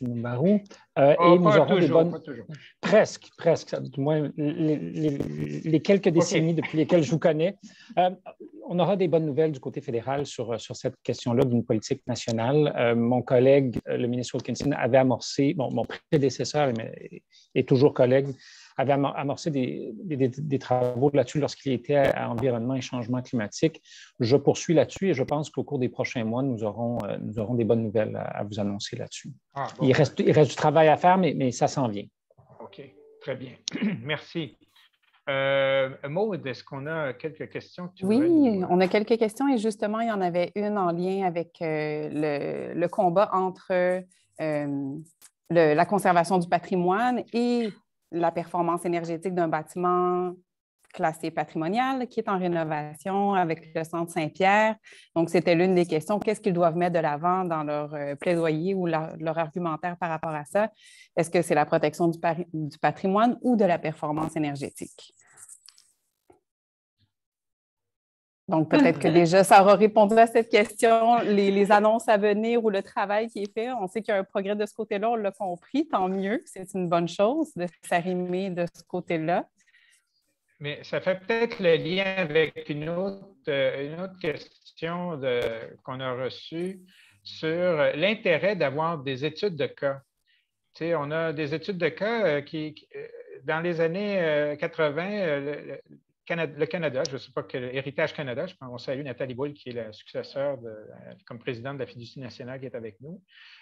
Et nous aurons des bonnes... Presque. Du moins, les quelques décennies depuis lesquelles je vous connais. On aura des bonnes nouvelles du côté fédéral sur cette question-là d'une politique nationale. Mon collègue, le ministre Wilkinson, avait amorcé, mon prédécesseur est toujours collègue, avait amorcé des travaux là-dessus lorsqu'il était à Environnement et Changement climatique. Je poursuis là-dessus et je pense qu'au cours des prochains mois, nous aurons des bonnes nouvelles à vous annoncer là-dessus. Il reste du travail à faire, mais ça s'en vient. OK, très bien. Merci. Maude, est-ce qu'on a quelques questions? On a quelques questions et justement, il y en avait une en lien avec le combat entre la conservation du patrimoine et la performance énergétique d'un bâtiment classé patrimonial qui est en rénovation avec le Centre Saint-Pierre. Donc, c'était l'une des questions. Qu'est-ce qu'ils doivent mettre de l'avant dans leur plaidoyer ou leur argumentaire par rapport à ça? Est-ce que c'est la protection du patrimoine ou de la performance énergétique? Donc, peut-être que déjà, ça aura répondu à cette question, les annonces à venir ou le travail qui est fait. On sait qu'il y a un progrès de ce côté-là, on l'a compris, tant mieux. C'est une bonne chose de s'arrimer de ce côté-là. Mais ça fait peut-être le lien avec une autre question qu'on a reçue sur l'intérêt d'avoir des études de cas. Tu sais, on a des études de cas qui dans les années 80, le Canada, je ne sais pas quel Héritage Canada, je pense qu'on salue Nathalie Boule, qui est la successeur comme présidente de la Fiducie nationale qui est avec nous.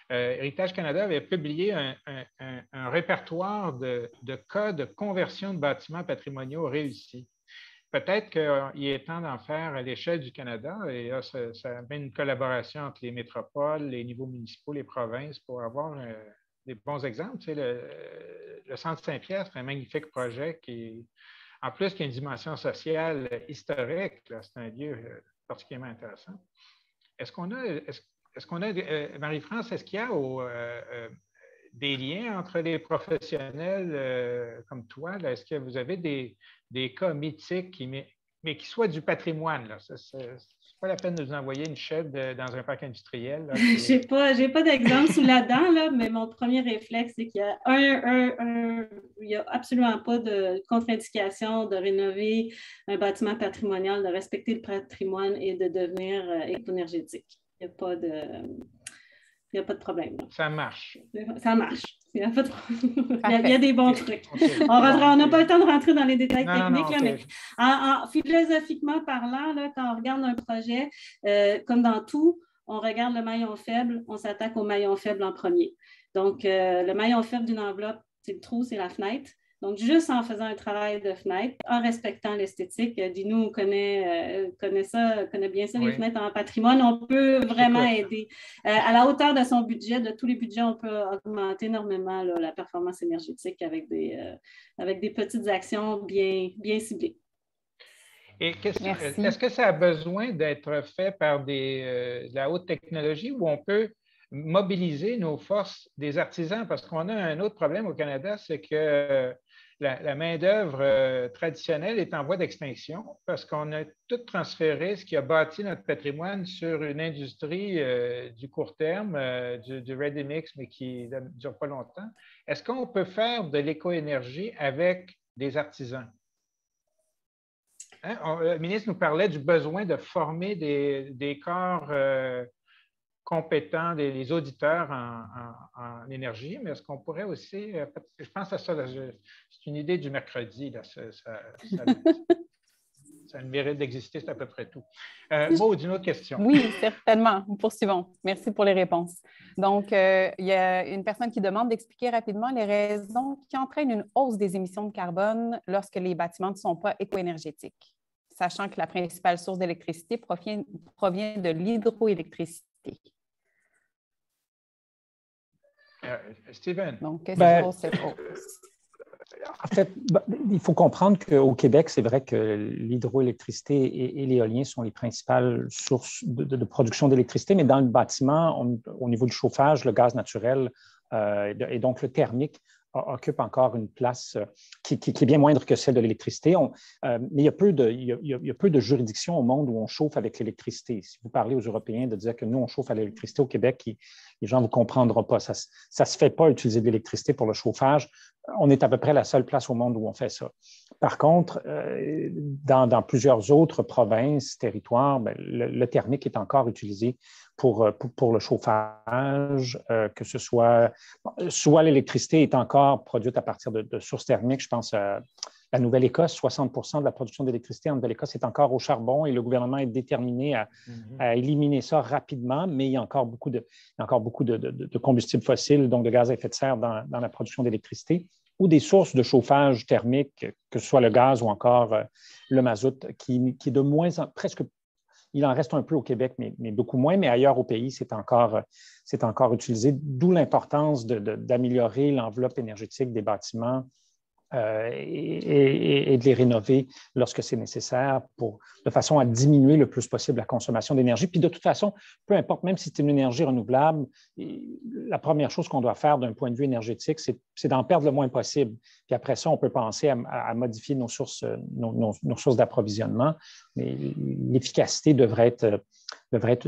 Héritage Canada avait publié un répertoire de cas de conversion de bâtiments patrimoniaux réussis. Peut-être qu'il est temps d'en faire à l'échelle du Canada et là, ça amène une collaboration entre les métropoles, les niveaux municipaux, les provinces pour avoir des bons exemples. Tu sais, le Centre Saint-Pierre, c'est un magnifique projet qui en plus, qu'il y a une dimension sociale historique, c'est un lieu particulièrement intéressant. Est-ce qu'on a, Marie-France, est-ce qu'il y a des liens entre les professionnels comme toi? Est-ce que vous avez des cas mythiques, mais qui soient du patrimoine? Là? Pas la peine de nous envoyer une chèvre dans un parc industriel. J'ai pas d'exemple sous la dent, là, mais mon premier réflexe, c'est qu'il y a il y a absolument pas de contre-indication de rénover un bâtiment patrimonial, de respecter le patrimoine et de devenir éco-énergétique. Il n'y a pas de problème. Là. Ça marche. Ça marche. Il y a des bons trucs. On n'a pas le temps de rentrer dans les détails techniques, là, mais philosophiquement parlant, là, quand on regarde un projet, comme dans tout, on regarde le maillon faible, on s'attaque au maillon faible en premier. Donc, le maillon faible d'une enveloppe, c'est le trou, c'est la fenêtre. Donc, juste en faisant un travail de fenêtre, en respectant l'esthétique, Dino connaît bien ça, les fenêtres en patrimoine, on peut vraiment aider. À la hauteur de son budget, de tous les budgets, on peut augmenter énormément là, la performance énergétique avec des petites actions bien ciblées. Et est-ce que ça a besoin d'être fait par de la haute technologie ou on peut mobiliser nos forces des artisans? Parce qu'on a un autre problème au Canada, c'est que la main-d'œuvre traditionnelle est en voie d'extinction parce qu'on a tout transféré ce qui a bâti notre patrimoine sur une industrie du court terme, du ready-mix, mais qui ne dure pas longtemps. Est-ce qu'on peut faire de l'éco-énergie avec des artisans? Hein? Le ministre nous parlait du besoin de former des corps compétents, les auditeurs en énergie, mais est-ce qu'on pourrait aussi, je pense à ça, c'est une idée du mercredi, là, ça a le mérite d'exister, c'est à peu près tout. Maud, une autre question. Oui, certainement. Poursuivons. Merci pour les réponses. Donc, il y a une personne qui demande d'expliquer rapidement les raisons qui entraînent une hausse des émissions de carbone lorsque les bâtiments ne sont pas éco-énergétiques, sachant que la principale source d'électricité provient de l'hydroélectricité. Steven. Donc, qu'est-ce que c'est cette hausse? En fait, il faut comprendre qu'au Québec, c'est vrai que l'hydroélectricité et l'éolien sont les principales sources de production d'électricité, mais dans le bâtiment, au niveau du chauffage, le gaz naturel et donc le thermique occupe encore une place qui est bien moindre que celle de l'électricité. Mais il y a peu de juridictions au monde où on chauffe avec l'électricité. Si vous parlez aux Européens de dire que nous, on chauffe à l'électricité au Québec, les gens ne vous comprendront pas. Ça ne se fait pas utiliser de l'électricité pour le chauffage. On est à peu près la seule place au monde où on fait ça. Par contre, dans plusieurs autres provinces, territoires, le thermique est encore utilisé pour le chauffage, que ce soit l'électricité est encore produite à partir de sources thermiques. Je pense à la Nouvelle-Écosse, 60% de la production d'électricité en Nouvelle-Écosse est encore au charbon et le gouvernement est déterminé à éliminer ça rapidement, mais il y a encore beaucoup de combustibles fossiles, donc de gaz à effet de serre dans la production d'électricité, ou des sources de chauffage thermique, que ce soit le gaz ou encore le mazout, qui est de moins en presque. Il en reste un peu au Québec, mais beaucoup moins, mais ailleurs au pays, c'est encore utilisé, d'où l'importance d'améliorer l'enveloppe énergétique des bâtiments et de les rénover lorsque c'est nécessaire de façon à diminuer le plus possible la consommation d'énergie. Puis de toute façon, peu importe, même si c'est une énergie renouvelable, la première chose qu'on doit faire d'un point de vue énergétique, c'est d'en perdre le moins possible. Puis après ça, on peut penser à modifier nos sources d'approvisionnement. Mais l'efficacité devrait être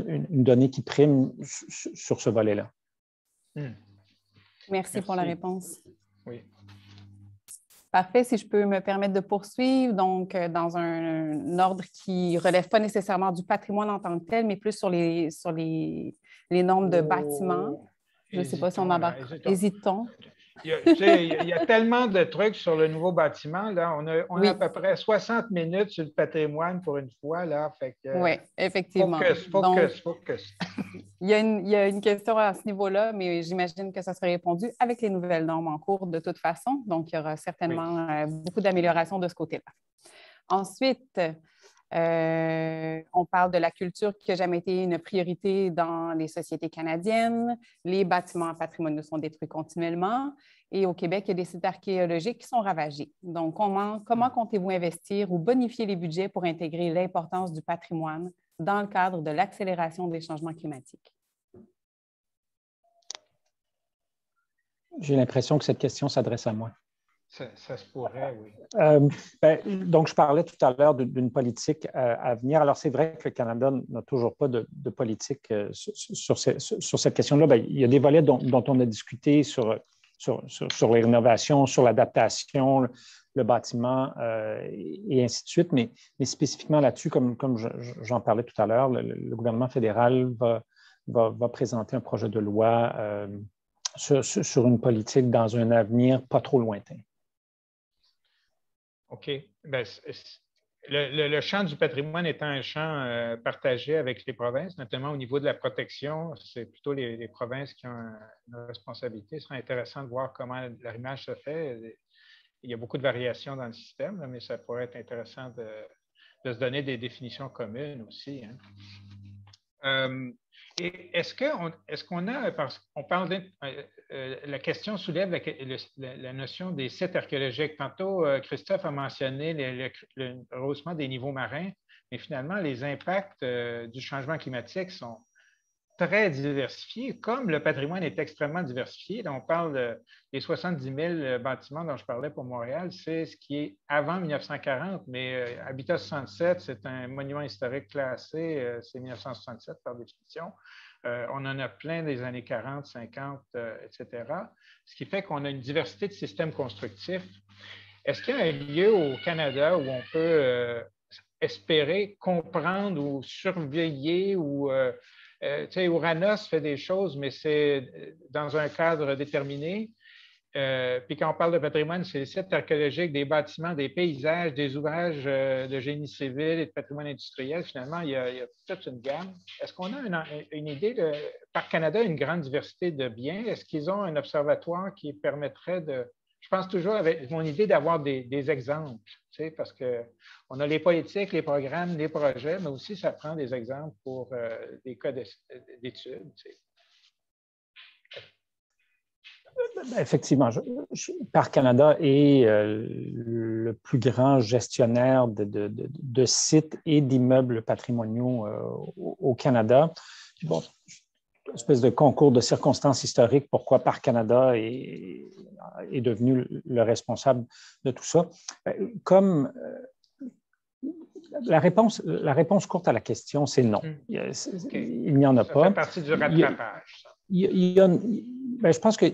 une donnée qui prime sur ce volet-là. Merci pour la réponse. Oui. Parfait. Si je peux me permettre de poursuivre, donc dans un ordre qui ne relève pas nécessairement du patrimoine en tant que tel, mais plus sur les normes de bâtiments. Je ne sais pas si on embarque. Hésitons. Il y a tellement de trucs sur le nouveau bâtiment. Là. On a à peu près 60 minutes sur le patrimoine pour une fois. Là. Oui, effectivement. Focus. Il y a une question à ce niveau-là, mais j'imagine que ça sera répondu avec les nouvelles normes en cours de toute façon. Donc, il y aura certainement beaucoup d'améliorations de ce côté-là. Ensuite, on parle de la culture qui n'a jamais été une priorité dans les sociétés canadiennes. Les bâtiments patrimoniaux sont détruits continuellement. Et au Québec, il y a des sites archéologiques qui sont ravagés. Donc, comment comptez-vous investir ou bonifier les budgets pour intégrer l'importance du patrimoine dans le cadre de l'accélération des changements climatiques? J'ai l'impression que cette question s'adresse à moi. Ça se pourrait, oui. Donc, je parlais tout à l'heure d'une politique à venir. Alors, c'est vrai que le Canada n'a toujours pas de politique sur cette question-là. Bien, il y a des volets dont on a discuté sur les rénovations, sur l'adaptation, le bâtiment et ainsi de suite. Mais spécifiquement là-dessus, comme j'en parlais tout à l'heure, le gouvernement fédéral va présenter un projet de loi sur une politique dans un avenir pas trop lointain. OK. Ben, le champ du patrimoine étant un champ partagé avec les provinces, notamment au niveau de la protection, c'est plutôt les provinces qui ont une responsabilité. Ce serait intéressant de voir comment l'arrimage se fait. Il y a beaucoup de variations dans le système, là, mais ça pourrait être intéressant de se donner des définitions communes aussi. Hein. Et est-ce qu'on a, parce qu'on parle de, la question soulève la notion des sites archéologiques. Tantôt, Christophe a mentionné le rehaussement des niveaux marins, mais finalement, les impacts du changement climatique sont très diversifiés, comme le patrimoine est extrêmement diversifié. Là, on parle des 70 000 bâtiments dont je parlais pour Montréal, c'est ce qui est avant 1940, mais Habitat 67, c'est un monument historique classé, c'est 1967 par définition. On en a plein des années 40, 50, etc. Ce qui fait qu'on a une diversité de systèmes constructifs. Est-ce qu'il y a un lieu au Canada où on peut espérer comprendre ou surveiller ou tu sais, Ouranos fait des choses, mais c'est dans un cadre déterminé. Puis quand on parle de patrimoine, c'est les sites archéologiques, des bâtiments, des paysages, des ouvrages de génie civil et de patrimoine industriel. Finalement, il y a toute une gamme. Est-ce qu'on a une idée de... Parc Canada a une grande diversité de biens. Est-ce qu'ils ont un observatoire qui permettrait de... Je pense toujours avec mon idée d'avoir des exemples, tu sais, parce qu'on a les politiques, les programmes, les projets, mais aussi ça prend des exemples pour des cas d'études. Tu sais. Effectivement, Parc Canada est le plus grand gestionnaire de sites et d'immeubles patrimoniaux au Canada. Bon, une espèce de concours de circonstances historiques, pourquoi Parc Canada est devenu le responsable de tout ça. Comme la réponse courte à la question, c'est non. Il n'y en a pas. Ça fait partie du rattrapage. Je pense que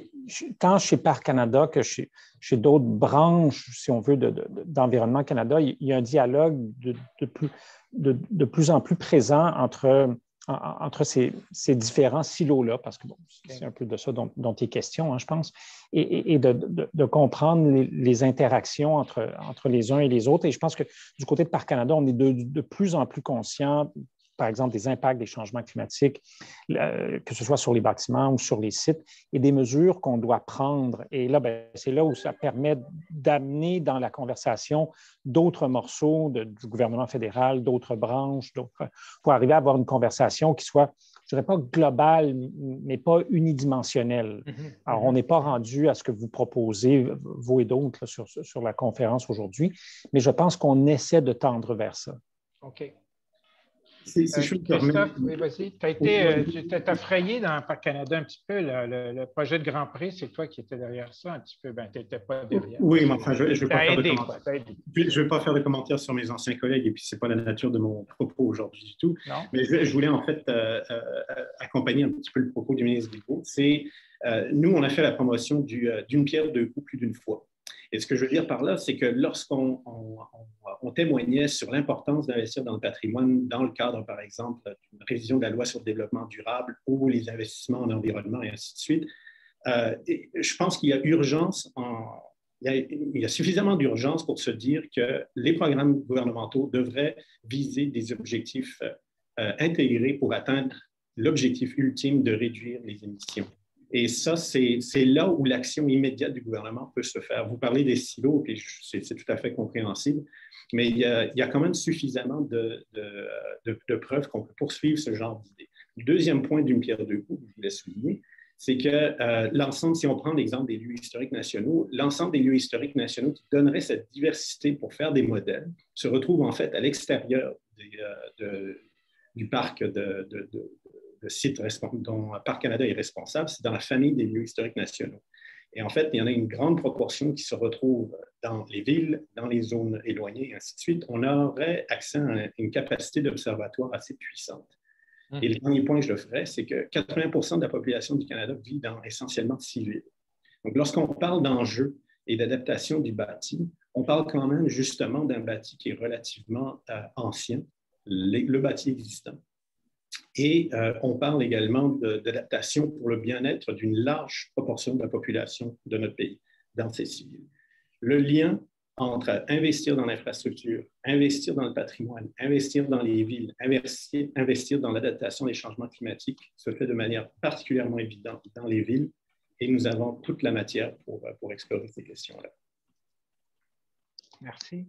tant chez Parc Canada que chez d'autres branches, si on veut, d'Environnement Canada, il y a un dialogue de plus en plus présent entre ces différents silos-là, parce que bon, c'est un peu de ça dont il est question, hein, je pense, et de comprendre les interactions entre les uns et les autres. Et je pense que du côté de Parc Canada, on est de plus en plus conscient, par exemple, des impacts des changements climatiques, que ce soit sur les bâtiments ou sur les sites, et des mesures qu'on doit prendre. Et là, c'est là où ça permet d'amener dans la conversation d'autres morceaux du gouvernement fédéral, d'autres branches, pour arriver à avoir une conversation qui soit, je ne dirais pas globale, mais pas unidimensionnelle. Alors, on n'est pas rendu à ce que vous proposez, vous et d'autres, sur la conférence aujourd'hui, mais je pense qu'on essaie de tendre vers ça. OK. Christophe, oui, vas-y. Tu as frayé dans Parc Canada un petit peu. Le projet de Grand Prix, c'est toi qui étais derrière ça un petit peu. Ben, tu n'étais pas derrière. Oui, mais enfin, je ne vais pas faire de commentaires sur mes anciens collègues, et puis ce n'est pas la nature de mon propos aujourd'hui du tout. Non. Mais je voulais en fait accompagner un petit peu le propos du ministre Guilbeault. Nous, on a fait la promotion d'une pierre deux coups plus d'une fois. Et ce que je veux dire par là, c'est que lorsqu'on témoignait sur l'importance d'investir dans le patrimoine, dans le cadre, par exemple, d'une révision de la loi sur le développement durable ou les investissements en environnement et ainsi de suite, je pense qu'il y a urgence, il y a suffisamment d'urgence pour se dire que les programmes gouvernementaux devraient viser des objectifs intégrés pour atteindre l'objectif ultime de réduire les émissions. Et ça, c'est là où l'action immédiate du gouvernement peut se faire. Vous parlez des silos, et c'est tout à fait compréhensible, mais il y a quand même suffisamment de preuves qu'on peut poursuivre ce genre d'idée. Le deuxième point d'une pierre deux coups que je voulais souligner, c'est que l'ensemble, si on prend l'exemple des lieux historiques nationaux, l'ensemble des lieux historiques nationaux qui donneraient cette diversité pour faire des modèles se retrouvent en fait à l'extérieur du parc de sites dont Parc Canada est responsable, c'est dans la famille des lieux historiques nationaux. Et en fait, il y en a une grande proportion qui se retrouve dans les villes, dans les zones éloignées, et ainsi de suite. On aurait accès à une capacité d'observatoire assez puissante. Et le dernier point que je le ferai, c'est que 80% de la population du Canada vit dans essentiellement 6 villes. Donc, lorsqu'on parle d'enjeux et d'adaptation du bâti, on parle quand même justement d'un bâti qui est relativement ancien, le bâti existant. Et on parle également d'adaptation pour le bien-être d'une large proportion de la population de notre pays dans ces 6 villes. Le lien entre investir dans l'infrastructure, investir dans le patrimoine, investir dans les villes, investir dans l'adaptation des changements climatiques se fait de manière particulièrement évidente dans les villes et nous avons toute la matière pour explorer ces questions-là. Merci.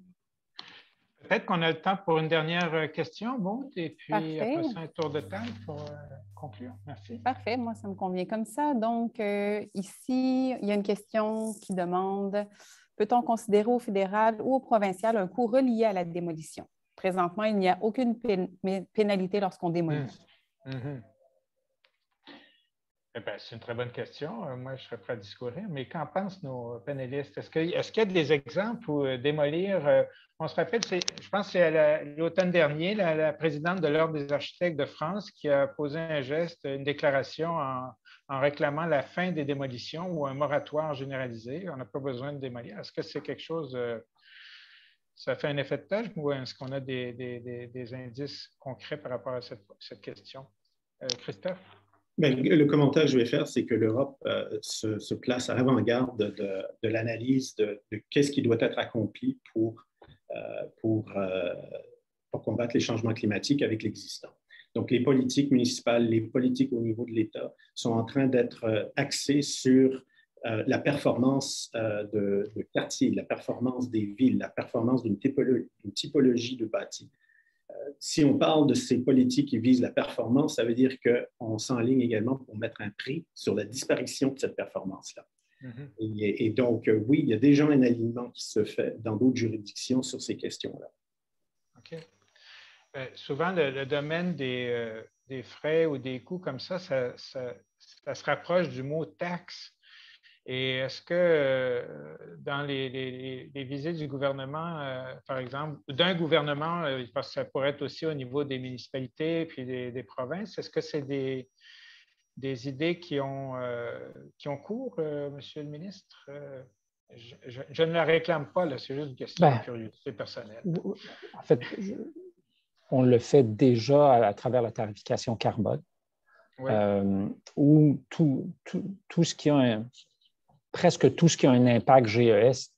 Peut-être qu'on a le temps pour une dernière question, Maud, et puis Parfait. après ça, un tour de table pour conclure. Merci. Parfait, moi, ça me convient comme ça. Donc, ici, il y a une question qui demande, peut-on considérer au fédéral ou au provincial un coût relié à la démolition? Présentement, il n'y a aucune pénalité lorsqu'on démolit. Eh bien, c'est une très bonne question. Moi, je serais prêt à discourir, mais qu'en pensent nos panélistes? Est-ce qu'il y a des exemples où démolir, on se rappelle, je pense que c'est l'automne dernier, la présidente de l'Ordre des architectes de France qui a posé un geste, une déclaration en réclamant la fin des démolitions ou un moratoire généralisé. On n'a pas besoin de démolir. Est-ce que c'est quelque chose, ça fait un effet de toge ou est-ce qu'on a des indices concrets par rapport à cette question? Christophe? Bien, le commentaire que je vais faire, c'est que l'Europe se place à l'avant-garde de l'analyse de qu'est-ce qui doit être accompli pour combattre les changements climatiques avec l'existant. Donc, les politiques municipales, les politiques au niveau de l'État sont en train d'être axées sur la performance de quartiers, la performance des villes, la performance d'une typologie de bâti. Si on parle de ces politiques qui visent la performance, ça veut dire qu'on s'enligne également pour mettre un prix sur la disparition de cette performance-là. Et donc, oui, il y a déjà un alignement qui se fait dans d'autres juridictions sur ces questions-là. OK. Souvent, le domaine des frais ou des coûts comme ça se rapproche du mot taxe. Et est-ce que dans les visites du gouvernement, par exemple, d'un gouvernement, parce que ça pourrait être aussi au niveau des municipalités puis des provinces, est-ce que c'est des idées qui ont cours, Monsieur le ministre? Je ne la réclame pas, c'est juste une question de curiosité personnelle. En fait, on le fait déjà à travers la tarification carbone, oui. Où tout ce qui a presque tout ce qui a un impact GES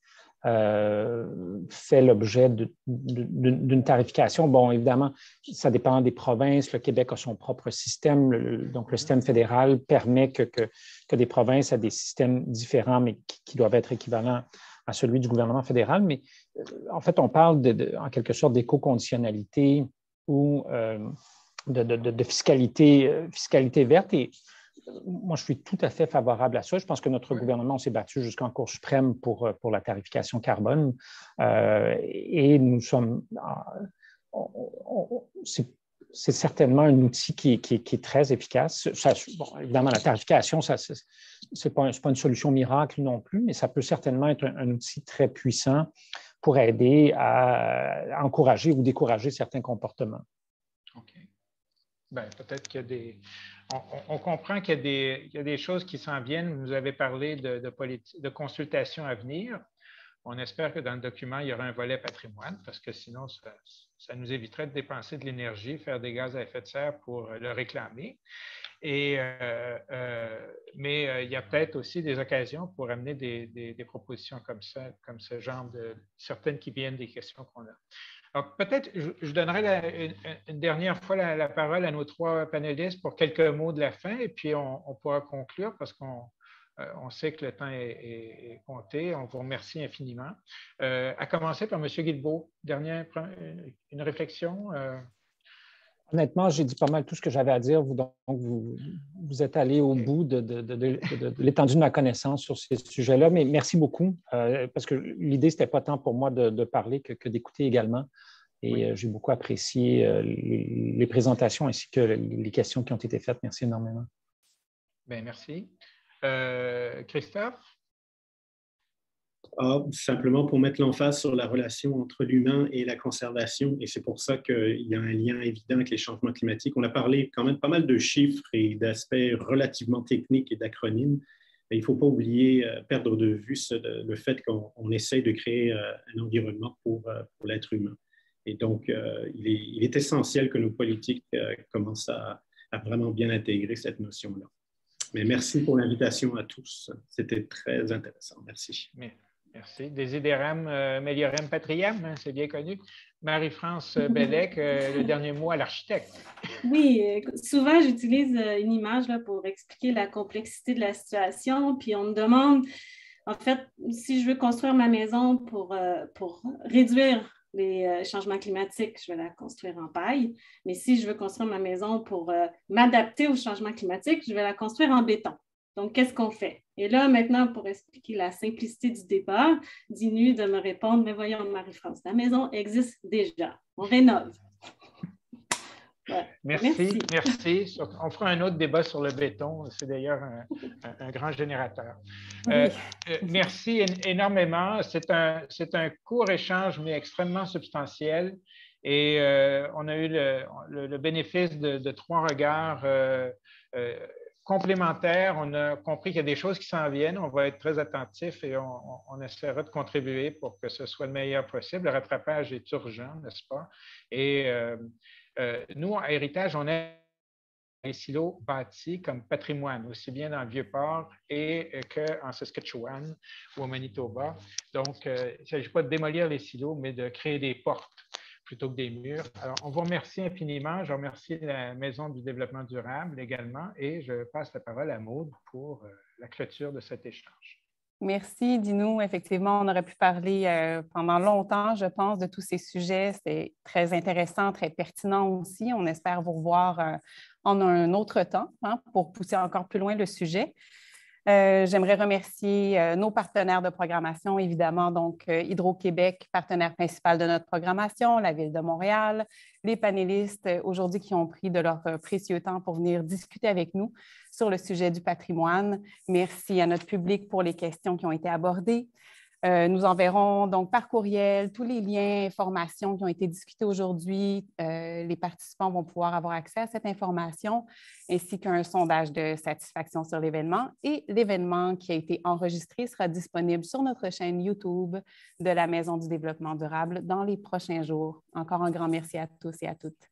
fait l'objet d'une tarification. Bon, évidemment, ça dépend des provinces. Le Québec a son propre système. Donc, le système fédéral permet que des provinces aient des systèmes différents, mais qui doivent être équivalents à celui du gouvernement fédéral. Mais en fait, on parle en quelque sorte d'éco-conditionnalité ou de fiscalité verte. Et moi, je suis tout à fait favorable à ça. Je pense que notre gouvernement s'est battu jusqu'en Cour suprême pour la tarification carbone. Et nous sommes... c'est certainement un outil qui est très efficace. Bon, évidemment, la tarification, ce n'est pas une solution miracle non plus, mais ça peut certainement être un outil très puissant pour aider à encourager ou décourager certains comportements. OK. Bien, peut-être qu'il y a des... On comprend qu'il y a des choses qui s'en viennent. Vous avez parlé de consultations à venir. On espère que dans le document, il y aura un volet patrimoine, parce que sinon, ça nous éviterait de dépenser de l'énergie, faire des gaz à effet de serre pour le réclamer. Mais il y a peut-être aussi des occasions pour amener des propositions comme ça, comme ce genre certaines qui viennent des questions qu'on a. Alors, peut-être, je donnerai une dernière fois la parole à nos 3 panélistes pour quelques mots de la fin, et puis on pourra conclure parce qu'on sait que le temps est compté. On vous remercie infiniment. À commencer par M. Guilbeault. Une réflexion? Honnêtement, j'ai dit pas mal tout ce que j'avais à dire. Vous êtes allé au bout de l'étendue de ma connaissance sur ces sujets-là, mais merci beaucoup, parce que l'idée, ce n'était pas tant pour moi de parler que d'écouter également. Et j'ai beaucoup apprécié les présentations ainsi que les questions qui ont été faites. Merci énormément. Bien, merci. Christophe? Simplement pour mettre l'emphase sur la relation entre l'humain et la conservation, et c'est pour ça qu'il y a un lien évident avec les changements climatiques. On a parlé quand même pas mal de chiffres et d'aspects relativement techniques et d'acronymes, mais il ne faut pas oublier, perdre de vue le fait qu'on essaye de créer un environnement pour l'être humain. Et donc, il est essentiel que nos politiques commencent à vraiment bien intégrer cette notion-là. Mais merci pour l'invitation à tous. C'était très intéressant. Merci. Merci. Desideram meliorem patriam, hein, c'est bien connu. Marie-France Bellec, le dernier mot à l'architecte. Oui, souvent j'utilise une image là, pour expliquer la complexité de la situation. Puis on me demande, en fait, si je veux construire ma maison pour réduire les changements climatiques, je vais la construire en paille. Mais si je veux construire ma maison pour m'adapter aux changements climatiques, je vais la construire en béton. Donc, qu'est-ce qu'on fait? Et là, maintenant, pour expliquer la simplicité du débat, Dinu de me répondre, mais voyons, Marie-France, la maison existe déjà. On rénove. Ouais. Merci. On fera un autre débat sur le béton. C'est d'ailleurs un grand générateur. Oui. Merci énormément. C'est un court échange, mais extrêmement substantiel. Et on a eu le bénéfice de 3 regards complémentaires. On a compris qu'il y a des choses qui s'en viennent. On va être très attentifs et on essaiera de contribuer pour que ce soit le meilleur possible. Le rattrapage est urgent, n'est-ce pas? Et nous, à Héritage, on a les silos bâtis comme patrimoine, aussi bien dans le Vieux-Port qu'en Saskatchewan ou au Manitoba. Donc, il ne s'agit pas de démolir les silos, mais de créer des portes plutôt que des murs. Alors, on vous remercie infiniment. Je remercie la Maison du développement durable également et je passe la parole à Maude pour la clôture de cet échange. Merci, Dinu. Effectivement, on aurait pu parler pendant longtemps, je pense, de tous ces sujets. C'est très intéressant, très pertinent aussi. On espère vous revoir en un autre temps pour pousser encore plus loin le sujet. J'aimerais remercier nos partenaires de programmation, évidemment, donc Hydro-Québec, partenaire principal de notre programmation, la Ville de Montréal, les panélistes aujourd'hui qui ont pris de leur précieux temps pour venir discuter avec nous sur le sujet du patrimoine. Merci à notre public pour les questions qui ont été abordées. Nous enverrons donc par courriel tous les liens, informations qui ont été discutées aujourd'hui. Les participants vont pouvoir avoir accès à cette information ainsi qu'un sondage de satisfaction sur l'événement. Et l'événement qui a été enregistré sera disponible sur notre chaîne YouTube de la Maison du développement durable dans les prochains jours. Encore un grand merci à tous et à toutes.